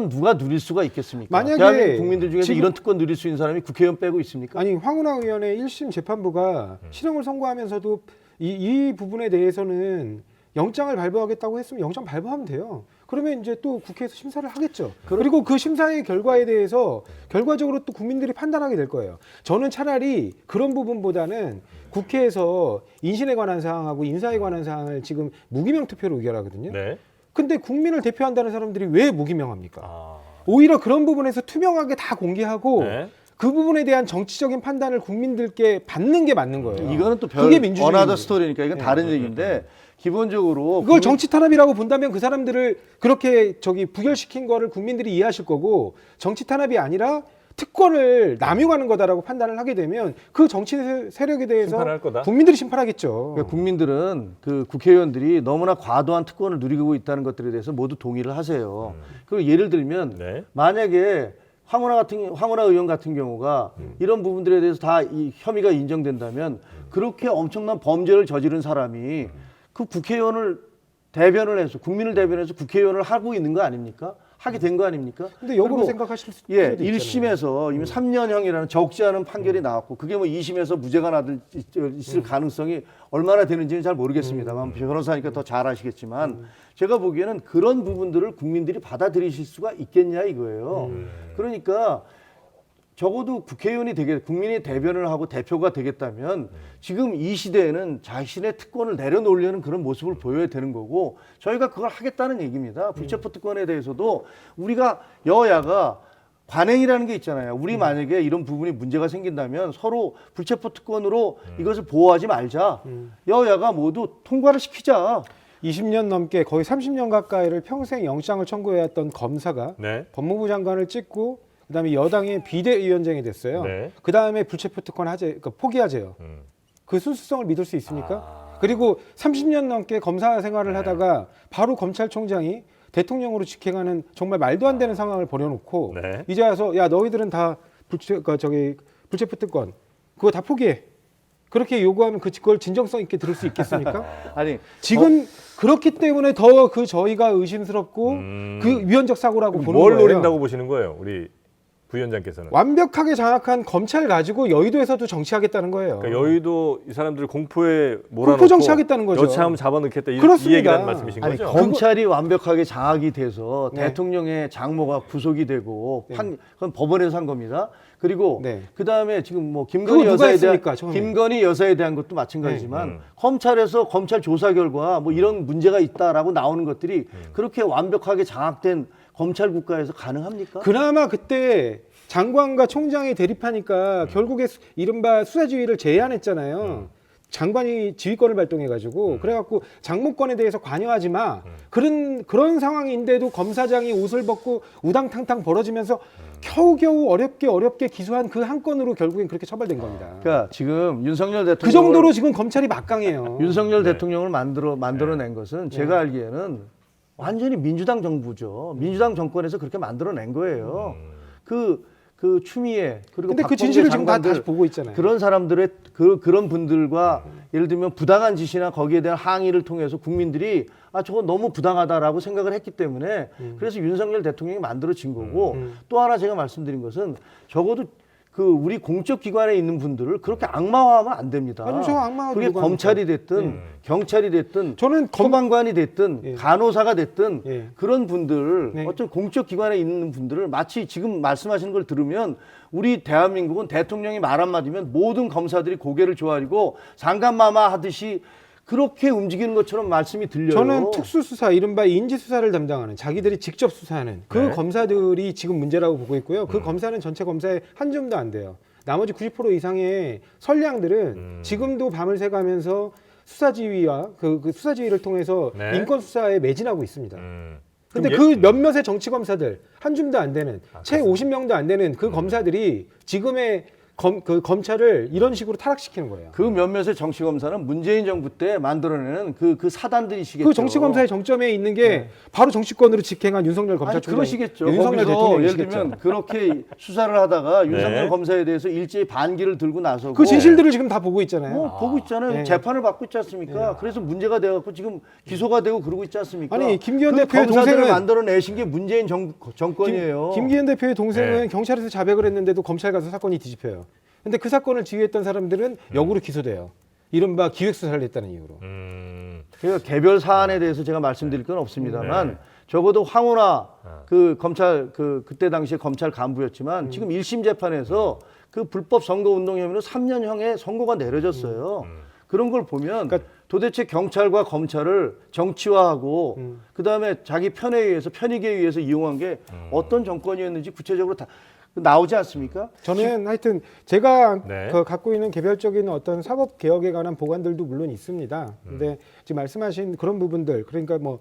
누가 누릴 수가 있겠습니까? 만약에 대한민국 국민들 중에서 지금- 이런 특권 누릴 수 있는 사람이 국회의원 빼고 있습니까? 아니 황운하 의원의 1심 재판부가 실형을 선고하면서도 이 부분에 대해서는 영장을 발부하겠다고 했으면 영장 발부하면 돼요. 그러면 이제 또 국회에서 심사를 하겠죠. 그리고 그 심사의 결과에 대해서 결과적으로 또 국민들이 판단하게 될 거예요. 저는 차라리 그런 부분보다는 국회에서 인신에 관한 사항하고 인사에 관한 사항을 지금 무기명 투표로 의결하거든요. 네. 근데 국민을 대표한다는 사람들이 왜 무기명합니까? 아, 오히려 그런 부분에서 투명하게 다 공개하고 네. 그 부분에 대한 정치적인 판단을 국민들께 받는 게 맞는 거예요. 이거는 또 그게 민주주의. 어나더 스토리니까 이건 다른 얘기인데 기본적으로 그걸 정치 탄압이라고 본다면 그 사람들을 그렇게 부결시킨 거를 국민들이 이해하실 거고 정치 탄압이 아니라 특권을 남용하는 거다라고 판단을 하게 되면 그 정치 세력에 대해서 심판할 거다? 국민들이 심판하겠죠. 그러니까 국민들은 그 국회의원들이 너무나 과도한 특권을 누리고 있다는 것들에 대해서 모두 동의를 하세요. 그리고 예를 들면 네. 만약에 황운하 의원 같은 경우가 이런 부분들에 대해서 다 이 혐의가 인정된다면 그렇게 엄청난 범죄를 저지른 사람이 그 국회의원을 대변을 해서 국민을 대변해서 국회의원을 하고 있는 거 아닙니까? 하게 된 거 아닙니까? 근데 역으로 그리고 생각하실 수 예, 수도 있잖아요. 1심에서 이미 3년형이라는 적지 않은 판결이 나왔고 그게 뭐 2심에서 무죄가 있을 가능성이 얼마나 되는지는 잘 모르겠습니다만 변호사니까 더 잘 아시겠지만 제가 보기에는 그런 부분들을 국민들이 받아들이실 수가 있겠냐 이거예요. 그러니까 적어도 국회의원이 국민의 대변을 하고 대표가 되겠다면 지금 이 시대에는 자신의 특권을 내려놓으려는 그런 모습을 보여야 되는 거고 저희가 그걸 하겠다는 얘기입니다. 불체포 특권에 대해서도 우리가 여야가 관행이라는 게 있잖아요. 우리 만약에 이런 부분이 문제가 생긴다면 서로 불체포 특권으로 이것을 보호하지 말자. 여야가 모두 통과를 시키자. 20년 넘게 거의 30년 가까이를 평생 영장을 청구해왔던 검사가 네. 법무부 장관을 찍고 그다음에 여당의 비대위원장이 됐어요. 네. 그다음에 불체포 특권 포기하재요. 그 순수성을 믿을 수 있습니까? 그리고 30년 넘게 검사 생활을 하다가 바로 검찰총장이 대통령으로 직행하는 정말 말도 안 되는 상황을 벌여놓고 네. 이제 와서 야 너희들은 다 불체포 특권 그거 다 포기해. 그렇게 요구하면 그걸 진정성 있게 들을 수 있겠습니까? 아니 지금 그렇기 때문에 더 저희가 의심스럽고 그 위헌적 사고라고 보는 뭘 거예요. 노린다고 보시는 거예요, 우리 부위원장께서는? 완벽하게 장악한 검찰 가지고 여의도에서도 정치하겠다는 거예요. 그러니까 여의도 이 사람들 공포에 몰아넣고 공포 정치하겠다는 거죠. 여차하면 잡아넣겠다 이 그렇습니다. 얘기라는 말씀이신 아니 거죠? 검찰이 완벽하게 장악이 돼서 네. 대통령의 장모가 구속이 되고 그건 법원에서 한 겁니다. 그리고 네. 그다음에 지금 뭐 그거 누가 했습니까, 처음에? 김건희 여사에 대한 것도 마찬가지지만 검찰에서 검찰 조사 결과 뭐 이런 문제가 있다라고 나오는 것들이 그렇게 완벽하게 장악된 검찰 국가에서 가능합니까? 그나마 그때 장관과 총장이 대립하니까 결국에 이른바 수사지휘를 제안했잖아요. 장관이 지휘권을 발동해가지고 그래갖고 장모권에 대해서 관여하지 마. 그런 상황인데도 검사장이 옷을 벗고 우당탕탕 벌어지면서 겨우겨우 어렵게 기소한 그 한 건으로 결국엔 그렇게 처벌된 겁니다. 그러니까 지금 윤석열 대통령 그 정도로 지금 검찰이 막강해요. 윤석열 대통령을 만들어낸 것은 제가 알기에는 완전히 민주당 정부죠. 민주당 정권에서 그렇게 만들어낸 거예요. 그 추미애 그리고 근데 그 박범계 진실을 지금 다 장관들 다시 보고 있잖아요. 그런 사람들의 그런 분들과 예를 들면 부당한 짓이나 거기에 대한 항의를 통해서 국민들이 저거 너무 부당하다라고 생각을 했기 때문에 그래서 윤석열 대통령이 만들어진 거고 또 하나 제가 말씀드린 것은 적어도 그 우리 공적 기관에 있는 분들을 그렇게 악마화하면 안 됩니다. 아니, 저 악마화 그게 누가 검찰이 됐든 경찰이 됐든 저는 소방관이 됐든 예. 간호사가 됐든 예. 그런 분들 네. 어떤 공적 기관에 있는 분들을 마치 지금 말씀하시는 걸 들으면 우리 대한민국은 대통령이 말 한마디면 모든 검사들이 고개를 조아리고 상간마마 하듯이 그렇게 움직이는 것처럼 말씀이 들려요. 저는 특수수사, 이른바 인지수사를 담당하는 자기들이 직접 수사하는 그 네. 검사들이 지금 문제라고 보고 있고요. 그 검사는 전체 검사의 한 줌도 안 돼요. 나머지 90% 이상의 선량들은 지금도 밤을 새가면서 수사지휘와 그 수사지휘를 통해서 네. 인권수사에 매진하고 있습니다. 근데 그럼 그 몇몇의 정치 검사들 한 줌도 안 되는 채 50명도 안 되는 그 검사들이 지금의 그 검찰을 이런 식으로 타락시키는 거예요. 그 몇몇의 정치 검사는 문재인 정부 때 만들어내는 그 사단들이시겠죠. 그 정치 검사의 정점에 있는 게 바로 정치권으로 직행한 윤석열 아니 검찰총장, 그러시겠죠. 윤석열 거기서 예를 대통령이시겠죠. 들면 그렇게 수사를 하다가 윤석열 네. 검사에 대해서 일제히 반기를 들고 나서고 그 진실들을 지금 다 보고 있잖아요. 보고 있잖아요. 네. 재판을 받고 있지 않습니까? 그래서 문제가 돼갖고 지금 기소가 되고 그러고 있지 않습니까? 아니, 김기현 그 대표의 검사들을 동생은- 만들어내신 게 문재인 정권이에요. 김기현 대표의 동생은 네. 경찰에서 자백을 했는데도 검찰 가서 사건이 뒤집혀요. 근데 그 사건을 지휘했던 사람들은 역으로 기소돼요. 이른바 기획수사를 했다는 이유로. 그러니까 개별 사안에 대해서 제가 말씀드릴 건 없습니다만 네. 적어도 황운하 그 검찰 그때 당시에 검찰 간부였지만 지금 1심 재판에서 그 불법 선거 운동 혐의로 3년형의 선고가 내려졌어요. 그런 걸 보면 도대체 경찰과 검찰을 정치화하고 그다음에 자기 편에 의해서 편익에 의해서 이용한 게 어떤 정권이었는지 구체적으로 다 나오지 않습니까? 저는 하여튼 제가 네. 갖고 있는 개별적인 어떤 사법 개혁에 관한 보관들도 물론 있습니다. 근데 지금 말씀하신 그런 부분들, 그러니까 뭐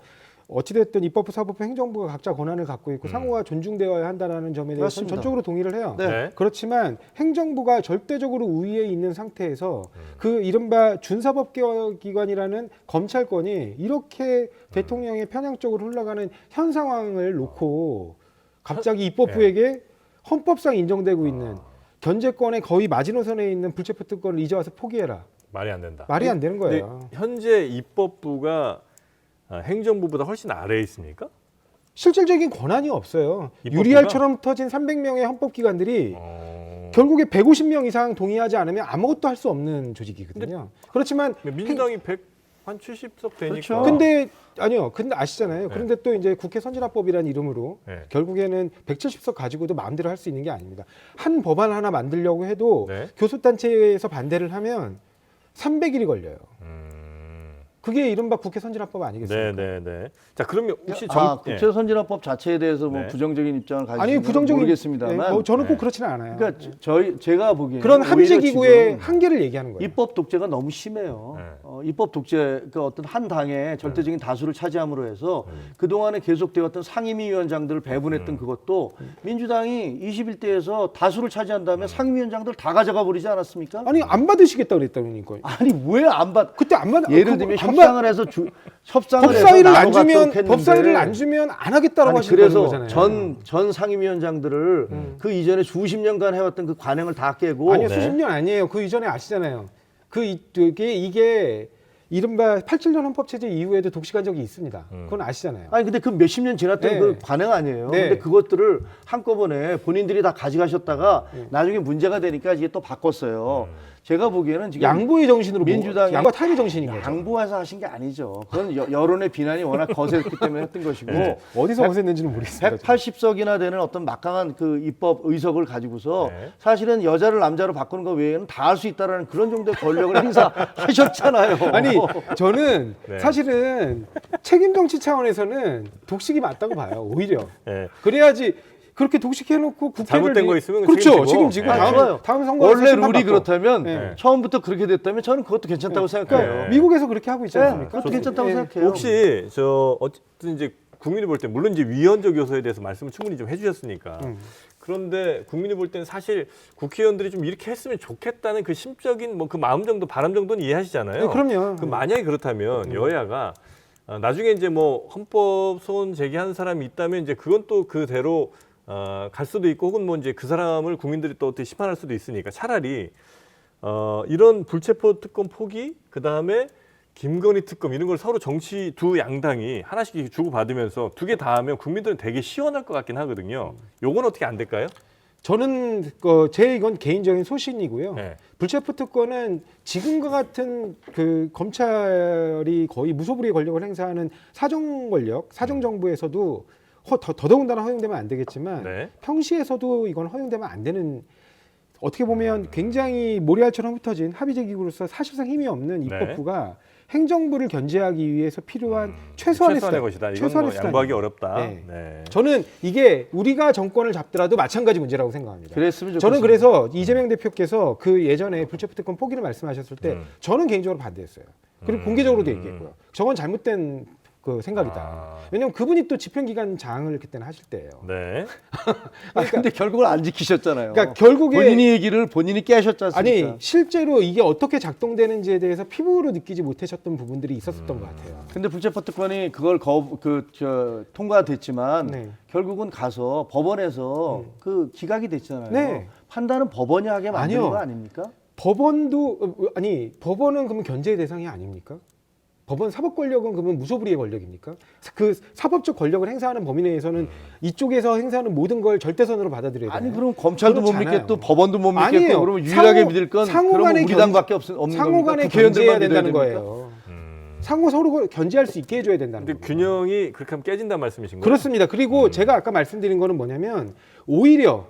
어찌됐든 입법부, 사법부, 행정부가 각자 권한을 갖고 있고 상호가 존중되어야 한다는 점에 대해서는 맞습니다. 전적으로 동의를 해요. 네. 그렇지만 행정부가 절대적으로 우위에 있는 상태에서 그 이른바 준사법기관이라는 검찰권이 이렇게 대통령의 편향적으로 흘러가는 현 상황을 놓고 갑자기 입법부에게 헌법상 인정되고 있는 견제권의 거의 마지노선에 있는 불체포 특권을 이제 와서 포기해라. 말이 안 된다. 말이 안 되는 근데 거예요. 현재 입법부가 행정부보다 훨씬 아래에 있습니까? 실질적인 권한이 없어요. 입법부가? 유리알처럼 터진 300명의 헌법기관들이 결국에 150명 이상 동의하지 않으면 아무것도 할 수 없는 조직이거든요. 그렇지만 민주당이 170석 되니까. 그렇죠. 근데 아니요. 근데 아시잖아요. 그런데 또 이제 국회 선진화법이라는 이름으로 네. 결국에는 170석 가지고도 마음대로 할 수 있는 게 아닙니다. 한 법안 하나 만들려고 해도 네. 교섭단체에서 반대를 하면 300일이 걸려요. 그게 이른바 국회 선진화법 아니겠습니까? 네네네. 자 그러면 혹시 국제 선진화법 자체에 대해서 뭐 네. 부정적인 입장을 가지고 아니 부정적인 모르겠습니다만 뭐 저는 꼭 네. 그렇지는 않아요. 그러니까 제가 보기에는 그런 함재 오히려 기구의 지금 한계를 얘기하는 거예요. 입법 독재가 너무 심해요. 네. 입법 독재 그 어떤 한 당의 절대적인 다수를 차지함으로 해서 그 동안에 계속되었던 상임위원장들을 배분했던 그것도 민주당이 21대에서 다수를 차지한 다음에 상임위원장들 다 가져가 버리지 않았습니까? 아니 안 받으시겠다 그랬다니까. 아니 왜 안 받? 그때 안 받. 예를 들면 협상을 해서 협상을 법사위를 해서 안 나눠 주면 갖도록 했는데 법사위를 안 주면 안 하겠다라고 아니, 하시는 그래서 거잖아요. 전 상임위원장들을 그 이전에 수십 년간 해왔던 그 관행을 다 깨고 아니요 네. 수십 년 아니에요. 그 이전에 아시잖아요. 이게 이른바 87년 헌법체제 이후에도 독식한 적이 있습니다. 그건 아시잖아요. 아니 근데 그 몇십 년 지났던 네. 그 관행 아니에요. 네. 근데 그것들을 한꺼번에 본인들이 다 가져가셨다가 나중에 문제가 되니까 이게 또 바꿨어요. 제가 보기에는 지금 양보의 정신으로 민주당이 양보 타협의 정신인 거죠. 양보해서 하신 게 아니죠. 그건 여론의 비난이 워낙 거셌기 때문에 했던 것이고 네. 어디서 거셌는지는 모르겠습니다. 180석이나 되는 어떤 막강한 그 입법 의석을 가지고서 네. 사실은 여자를 남자로 바꾸는 거 외에는 다 할 수 있다라는 그런 정도의 권력을 행사하셨잖아요. 아니 저는 네. 사실은 책임 정치 차원에서는 독식이 맞다고 봐요. 오히려 네. 그래야지 그렇게 독식해놓고 국회를 잘못된 거 있으면 그렇죠. 책임지고. 책임지고 네. 다음 선거에서 원래 심판 룰이 받고. 그렇다면 네. 처음부터 그렇게 됐다면 저는 그것도 괜찮다고 생각해요. 네. 미국에서 그렇게 하고 있지 네, 않습니까? 그것도 괜찮다고 네. 생각해요. 혹시 어쨌든 이제 국민이 볼 때 물론 이제 위헌적 요소에 대해서 말씀을 충분히 좀 해주셨으니까 그런데 국민이 볼 때는 사실 국회의원들이 좀 이렇게 했으면 좋겠다는 그 심적인 뭐 그 마음 정도 바람 정도는 이해하시잖아요. 네, 그럼요. 그 만약에 그렇다면 여야가 나중에 이제 뭐 헌법 소원 제기하는 사람이 있다면 이제 그건 또 그대로 갈 수도 있고 혹은 뭐 이제 그 사람을 국민들이 또 어떻게 심판할 수도 있으니까 차라리 이런 불체포 특권 포기 그다음에 김건희 특검 이런 걸 서로 정치 두 양당이 하나씩 주고 받으면서 두 개 다 하면 국민들은 되게 시원할 것 같긴 하거든요. 요건 어떻게 안 될까요? 저는 제 이건 개인적인 소신이고요. 네. 불체포 특권은 지금과 같은 그 검찰이 거의 무소불위의 권력을 행사하는 사정 권력, 사정 정부에서도 더더군다나 허용되면 안 되겠지만 네. 평시에서도 이건 허용되면 안 되는 어떻게 보면 굉장히 모래알처럼 흩어진 합의제 기구로서 사실상 힘이 없는 입법부가 행정부를 견제하기 위해서 필요한 최소한의 것이다. 이건 최소한의 뭐 양보하기 수단이에요. 어렵다. 네. 네. 저는 이게 우리가 정권을 잡더라도 마찬가지 문제라고 생각합니다. 그랬으면 좋겠습니다. 저는 그래서 이재명 대표께서 그 예전에 불체포 특권 포기를 말씀하셨을 때 저는 개인적으로 반대했어요. 그리고 공개적으로도 얘기했고요. 저건 잘못된 그 생각이다. 왜냐하면 그분이 또 집행기관장을 그때는 하실 때예요. 네. 근데 결국은 안 지키셨잖아요. 그러니까 결국에 본인이 얘기를 본인이 깨셨지 않습니까? 아니 실제로 이게 어떻게 작동되는지에 대해서 피부로 느끼지 못하셨던 부분들이 있었던 것 같아요. 근데 불체포 특권이 그걸 통과됐지만 네. 결국은 가서 법원에서 그 기각이 됐잖아요. 네. 판단은 법원이 하게 만드는 아니요. 거 아닙니까? 법원도 법원은 그러면 견제의 대상이 아닙니까? 법원 사법 권력은 그러면 무소불위의 권력입니까? 그 사법적 권력을 행사하는 범위 내에서는 이쪽에서 행사하는 모든 걸 절대선으로 받아들여야 되나요? 아니 그럼 검찰도 못 그렇잖아요. 믿겠고 법원도 못 믿겠고 아니에요. 그러면 유일하게 믿을 건 상호 그러면 간의 우리 당밖에 없는 겁니까? 상호간에 국회의원들만 견제해야 믿어야 된다는 됩니까? 거예요. 상호 서로 견제할 수 있게 해줘야 된다는 근데 거예요. 균형이 그렇게 하면 깨진다는 말씀이신 거예요? 그렇습니다. 그리고 제가 아까 말씀드린 거는 뭐냐면 오히려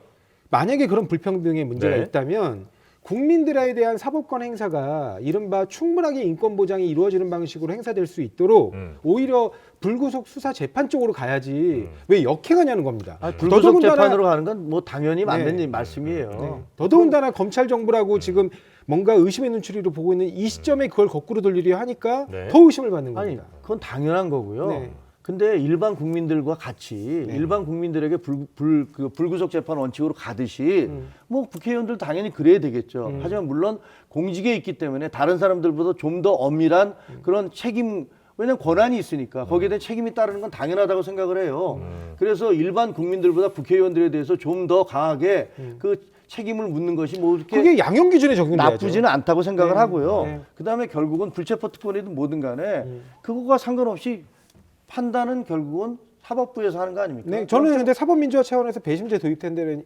만약에 그런 불평등의 문제가 네. 있다면 국민들에 대한 사법권 행사가 이른바 충분하게 인권 보장이 이루어지는 방식으로 행사될 수 있도록 오히려 불구속 수사 재판 쪽으로 가야지 왜 역행하냐는 겁니다. 불구속 재판으로 가는 건 뭐 당연히 맞는 네. 말씀이에요. 네. 더더군다나 검찰 정부라고 지금 뭔가 의심의 눈초리로 보고 있는 이 시점에 그걸 거꾸로 돌리려 하니까 네. 더 의심을 받는 아니 겁니다. 그건 당연한 거고요. 네. 근데 일반 국민들과 같이 일반 국민들에게 불구속 재판 원칙으로 가듯이 뭐 국회의원들 당연히 그래야 되겠죠. 하지만 물론 공직에 있기 때문에 다른 사람들보다 좀 더 엄밀한 그런 책임 왜냐하면 권한이 있으니까 거기에 대한 책임이 따르는 건 당연하다고 생각을 해요. 그래서 일반 국민들보다 국회의원들에 대해서 좀 더 강하게 그 책임을 묻는 것이 뭐 이렇게 그게 양형 기준에 적용돼야죠. 나쁘지는 않다고 생각을 네. 하고요. 네. 그다음에 결국은 불체포 특권이든 뭐든 간에 그거가 상관없이 판단은 결국은 사법부에서 하는 거 아닙니까? 네, 저는 근데 사법민주화 차원에서 배심제 도입해야 된다는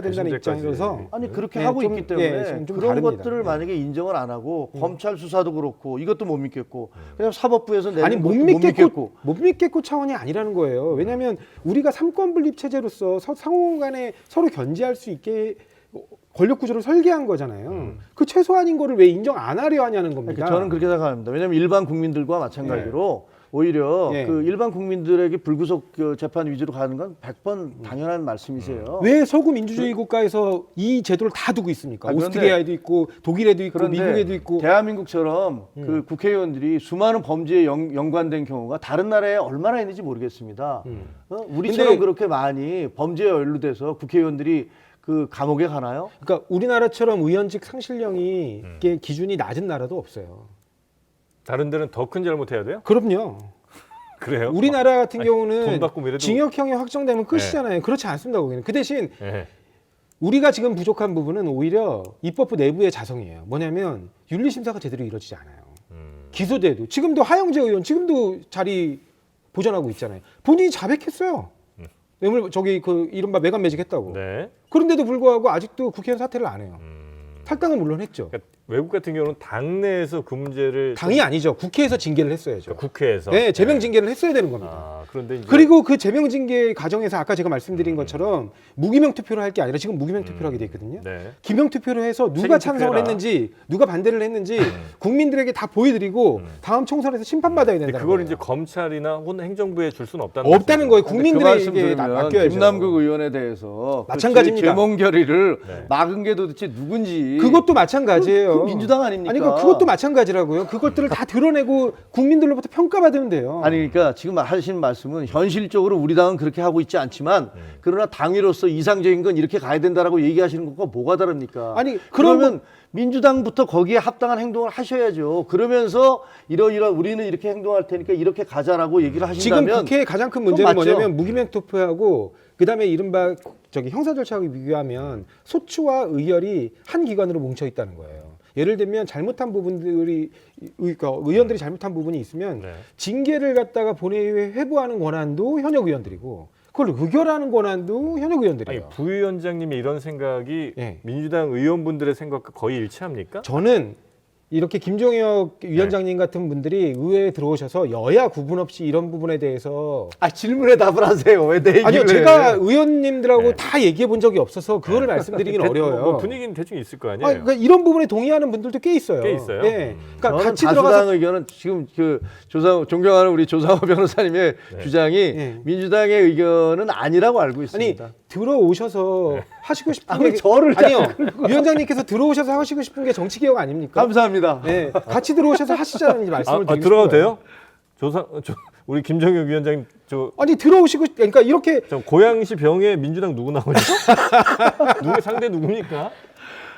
배심제까지. 입장이라서 아니 그렇게 네, 하고 좀, 있기 때문에 좀 그런 다릅니다. 것들을 만약에 인정을 안 하고 검찰 수사도 그렇고 이것도 못 믿겠고 그냥 사법부에서 내는 아니 못 것도 믿겠고 차원이 아니라는 거예요. 왜냐하면 우리가 삼권 분립 체제로서 상호 간에 서로 견제할 수 있게 권력 구조를 설계한 거잖아요. 그 최소한인 거를 왜 인정 안 하려 하냐는 겁니다. 저는 그렇게 생각합니다. 왜냐하면 일반 국민들과 마찬가지로 오히려 예. 그 일반 국민들에게 불구속 재판 위주로 가는 건 100번 당연한 말씀이세요. 왜 서구 민주주의 국가에서 이 제도를 다 두고 있습니까? 그런데- 오스트리아에도 있고 독일에도 있고 그런데 미국에도 있고 대한민국처럼 그 국회의원들이 수많은 범죄에 연관된 경우가 다른 나라에 얼마나 있는지 모르겠습니다. 우리처럼 근데- 그렇게 많이 범죄에 연루돼서 국회의원들이 그 감옥에 가나요? 그러니까 우리나라처럼 의원직 상실령이 이게 기준이 낮은 나라도 없어요. 다른 데는 더 큰 잘못해야 돼요? 그럼요. 그래요? 우리나라 같은 돈 경우는 받고 뭐 이래도- 징역형이 확정되면 끝이잖아요. 그렇지 않습니다. 거기는. 그 대신 네. 우리가 지금 부족한 부분은 오히려 입법부 내부의 자성이에요. 뭐냐면 윤리심사가 제대로 이루어지지 않아요. 기소돼도 지금도 하영재 의원 지금도 자리 보전하고 있잖아요. 본인이 자백했어요. 뇌물 그 이른바 매각 매직했다고. 네. 그런데도 불구하고 아직도 국회의원 사퇴를 안 해요. 탈당은 물론 했죠. 그러니까 외국 같은 경우는 당내에서 그 문제를 당이 아니죠. 국회에서 징계를 했어야죠. 국회에서 네, 제명 징계를 했어야 되는 겁니다. 그런데 이제 그리고 그 제명 징계 과정에서 아까 제가 말씀드린 것처럼 무기명 투표를 할 게 아니라 지금 무기명 투표를 하게 돼 있거든요. 네. 기명 투표를 해서 책임 누가 찬성을 투표해라. 했는지 누가 반대를 했는지 국민들에게 다 보여드리고 다음 총선에서 심판받아야 근데 된다는 그걸 거예요. 이제 검찰이나 혹은 행정부에 줄 수는 없다는 없다는 거예요. 근데 그 말씀 국민들에게 들으면 맡겨야죠. 김남국 의원에 대해서 마찬가지입니다. 죄몽 결의를 네. 막은 게 도대체 누군지 그것도 마찬가지예요. 그 민주당 아닙니까? 아니 그것도 마찬가지라고요. 그것들을 다 드러내고 국민들로부터 평가받으면 돼요. 아니 그러니까 지금 하신 말씀은 현실적으로 우리 당은 그렇게 하고 있지 않지만 그러나 당위로서 이상적인 건 이렇게 가야 된다라고 얘기하시는 것과 뭐가 다릅니까? 아니, 그러면 민주당부터 거기에 합당한 행동을 하셔야죠. 그러면서 이러이러 우리는 이렇게 행동할 테니까 이렇게 가자라고 얘기를 지금 하신다면 국회의 가장 큰 그건 문제는 맞죠. 뭐냐면 무기명 투표하고 그다음에 이른바 형사 절차하고 비교하면 소추와 의결이 한 기관으로 뭉쳐 있다는 거예요. 예를 들면 잘못한 부분들이 그러니까 의원들이 잘못한 부분이 있으면 네. 징계를 갖다가 본회의에 회부하는 권한도 현역 의원들이고 그걸 의결하는 권한도 현역 아니, 의원들이에요. 부위원장님의 이런 생각이 예. 민주당 의원분들의 생각과 거의 일치합니까? 저는 이렇게 김종혁 위원장님 같은 분들이 의회에 들어오셔서 여야 구분 없이 이런 부분에 대해서 질문에 답을 하세요. 왜 내 얘기를 아니요, 해? 제가 의원님들하고 네. 다 얘기해 본 적이 없어서 그거를 말씀드리기는 어려워요. 뭐 분위기는 대충 있을 거 아니에요. 그러니까 이런 부분에 동의하는 분들도 꽤 있어요. 꽤 있어요? 예. 그러니까 저는 같이 다수당 들어가서 의견은 지금 그 존경하는 우리 조상호 변호사님의 주장이 예. 민주당의 의견은 아니라고 알고 아니 있습니다. 들어오셔서 하시고 싶은 아니, 게 저를 아니요 위원장님께서 들어오셔서 하시고 싶은 게 정치 개혁 아닙니까? 감사합니다. 네, 같이 들어오셔서 하시자는 말씀을 드리고 들어가도 싶어요. 돼요? 우리 김정혁 위원장님 아니 들어오시고 그러니까 이렇게 저 고양시 병에 민주당 누구 나오죠? 누구 상대 누굽니까?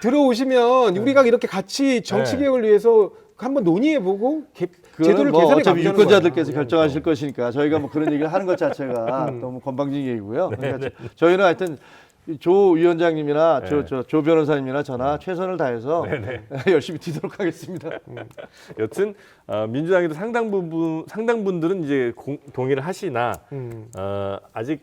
들어오시면 우리가 이렇게 같이 정치 네. 개혁을 위해서 한번 논의해보고 그거는 제도를 뭐 개선해 어차피 가자는 유권자들께서 거예요. 결정하실 것이니까 저희가 뭐 그런 얘기를 하는 것 자체가 너무 건방진 얘기고요. 그러니까 저희는 하여튼 조 위원장님이나 조 변호사님이나 저나 최선을 다해서 열심히 뛰도록 하겠습니다. 여튼 민주당에도 상당 분들은 이제 동의를 하시나 아직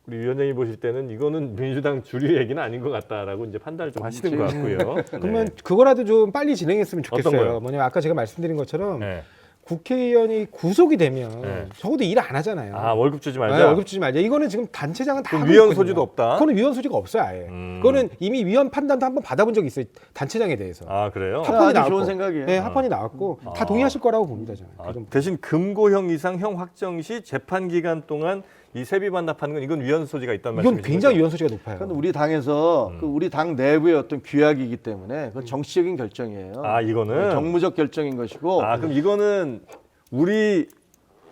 우리 위원장이 보실 때는 이거는 민주당 주류 얘기는 아닌 것 같다라고 이제 판단을 좀 하시는 것 같고요. 그러면 그거라도 좀 빨리 진행했으면 어떤 좋겠어요. 거요? 뭐냐면 아까 제가 말씀드린 것처럼 네. 국회의원이 구속이 되면 네. 적어도 일 안 하잖아요. 월급 주지 말자. 네, 월급 주지 말자. 이거는 지금 단체장은 다 그럼 하고 위헌 있거든요. 소지도 없다? 그거는 위헌 소지가 없어요, 아예. 그거는 이미 위헌 판단도 한번 받아본 적이 있어요. 단체장에 대해서. 그래요? 합헌이 아주 나왔고. 좋은 생각이에요. 네, 합헌이 나왔고 다 동의하실 거라고 봅니다, 저는. 그 정도. 대신 금고형 이상 형 확정 시 재판 기간 동안 이 세비 반납하는 건 이건 위헌 소지가 있다는 이건 말씀이시죠? 굉장히 위헌 소지가 높아요. 그건 우리 당에서 그 우리 당 내부의 어떤 규약이기 때문에 그건 정치적인 결정이에요. 이거는 정무적 결정인 것이고 그럼 이거는 우리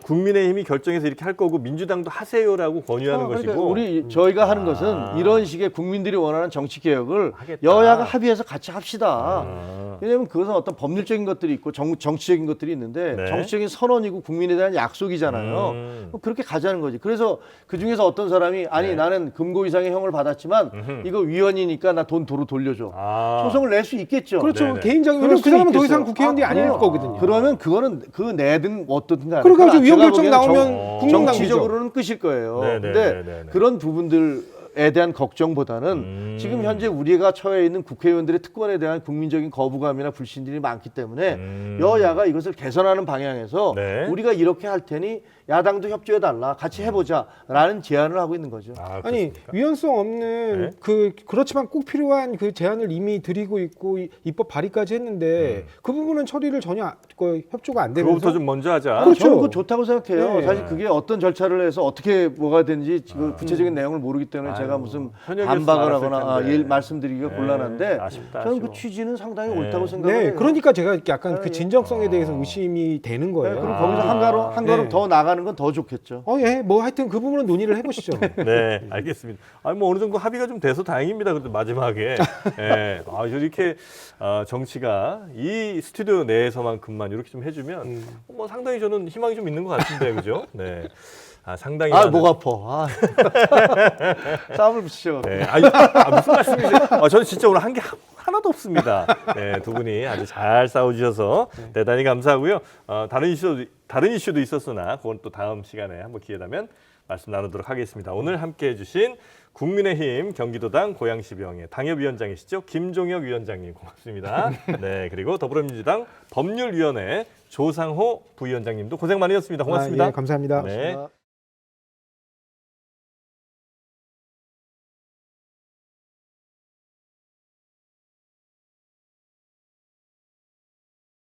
국민의힘이 결정해서 이렇게 할 거고 민주당도 하세요라고 권유하는 그러니까 것이고 저희가 하는 것은 이런 식의 국민들이 원하는 정치 개혁을 하겠다. 여야가 합의해서 같이 합시다. 아. 왜냐하면 그것은 어떤 법률적인 것들이 있고 정치적인 것들이 있는데 네. 정치적인 선언이고 국민에 대한 약속이잖아요. 뭐 그렇게 가자는 거지. 그래서 그 중에서 어떤 사람이 네. 나는 금고 이상의 형을 받았지만 이거 위헌이니까 나 돈 도로 돌려줘. 소송을 낼 수 있겠죠. 그렇죠. 네네. 개인적인 그럴 그 수는 사람은 더 있겠어요. 이상 국회의원이 아닐 그래요. 거거든요. 그러면 그거는 그 내든 어떻든 간에 그러니까 그건 위헌 제가 결정 보기에는 나오면 국민당이죠. 정치적으로는 끝일 거예요. 네네, 근데 네네네. 그런 부분들에 대한 걱정보다는 지금 현재 우리가 처해 있는 국회의원들의 특권에 대한 국민적인 거부감이나 불신들이 많기 때문에 여야가 이것을 개선하는 방향에서 네. 우리가 이렇게 할 테니 야당도 협조해 달라, 같이 해보자라는 제안을 하고 있는 거죠. 아니 그렇습니까? 위헌성 없는 네. 그렇지만 꼭 필요한 그 제안을 이미 드리고 있고 입법 발의까지 했는데 그 부분은 처리를 전혀 협조가 안 되면서 그거부터 좀 먼저 하자. 그렇죠. 저는 그거 좋다고 생각해요. 네. 사실 그게 어떤 절차를 해서 어떻게 뭐가 되는지 그 구체적인 내용을 모르기 때문에 제가 무슨 현역이었으면 반박을 알았을 하거나 텐데. 말씀드리기가 네. 곤란한데 아쉽다, 저는 그 아쉬워. 취지는 상당히 네. 옳다고 생각해요. 네, 그러니까 제가 약간 그 예. 진정성에 대해서 의심이 되는 네, 거예요. 그리고 거기서 한 걸음 네. 더 나가는 건 더 좋겠죠. 예, 뭐 하여튼 그 부분은 논의를 해보시죠. 네, 알겠습니다. 뭐 어느 정도 합의가 좀 돼서 다행입니다. 그래도 마지막에 이렇게 정치가 이 스튜디오 내에서만큼만 이렇게 좀 해주면 뭐 상당히 저는 희망이 좀 있는 것 같은데, 그죠? 네, 상당히 목 아파. 싸움을 붙이죠. 네, 무슨 말씀이세요? 저는 진짜 오늘 한 게 하나도 없습니다. 네, 두 분이 아주 잘 싸워주셔서 대단히 감사하고요. 다른 이슈도 있었으나 그건 또 다음 시간에 한번 기회 되면 말씀 나누도록 하겠습니다. 오늘 함께해 주신 국민의힘 경기도당 고양시병의 당협위원장이시죠. 김종혁 위원장님 고맙습니다. 네, 그리고 더불어민주당 법률위원회 조상호 부위원장님도 고생 많으셨습니다. 고맙습니다. 감사합니다. 네. 고맙습니다.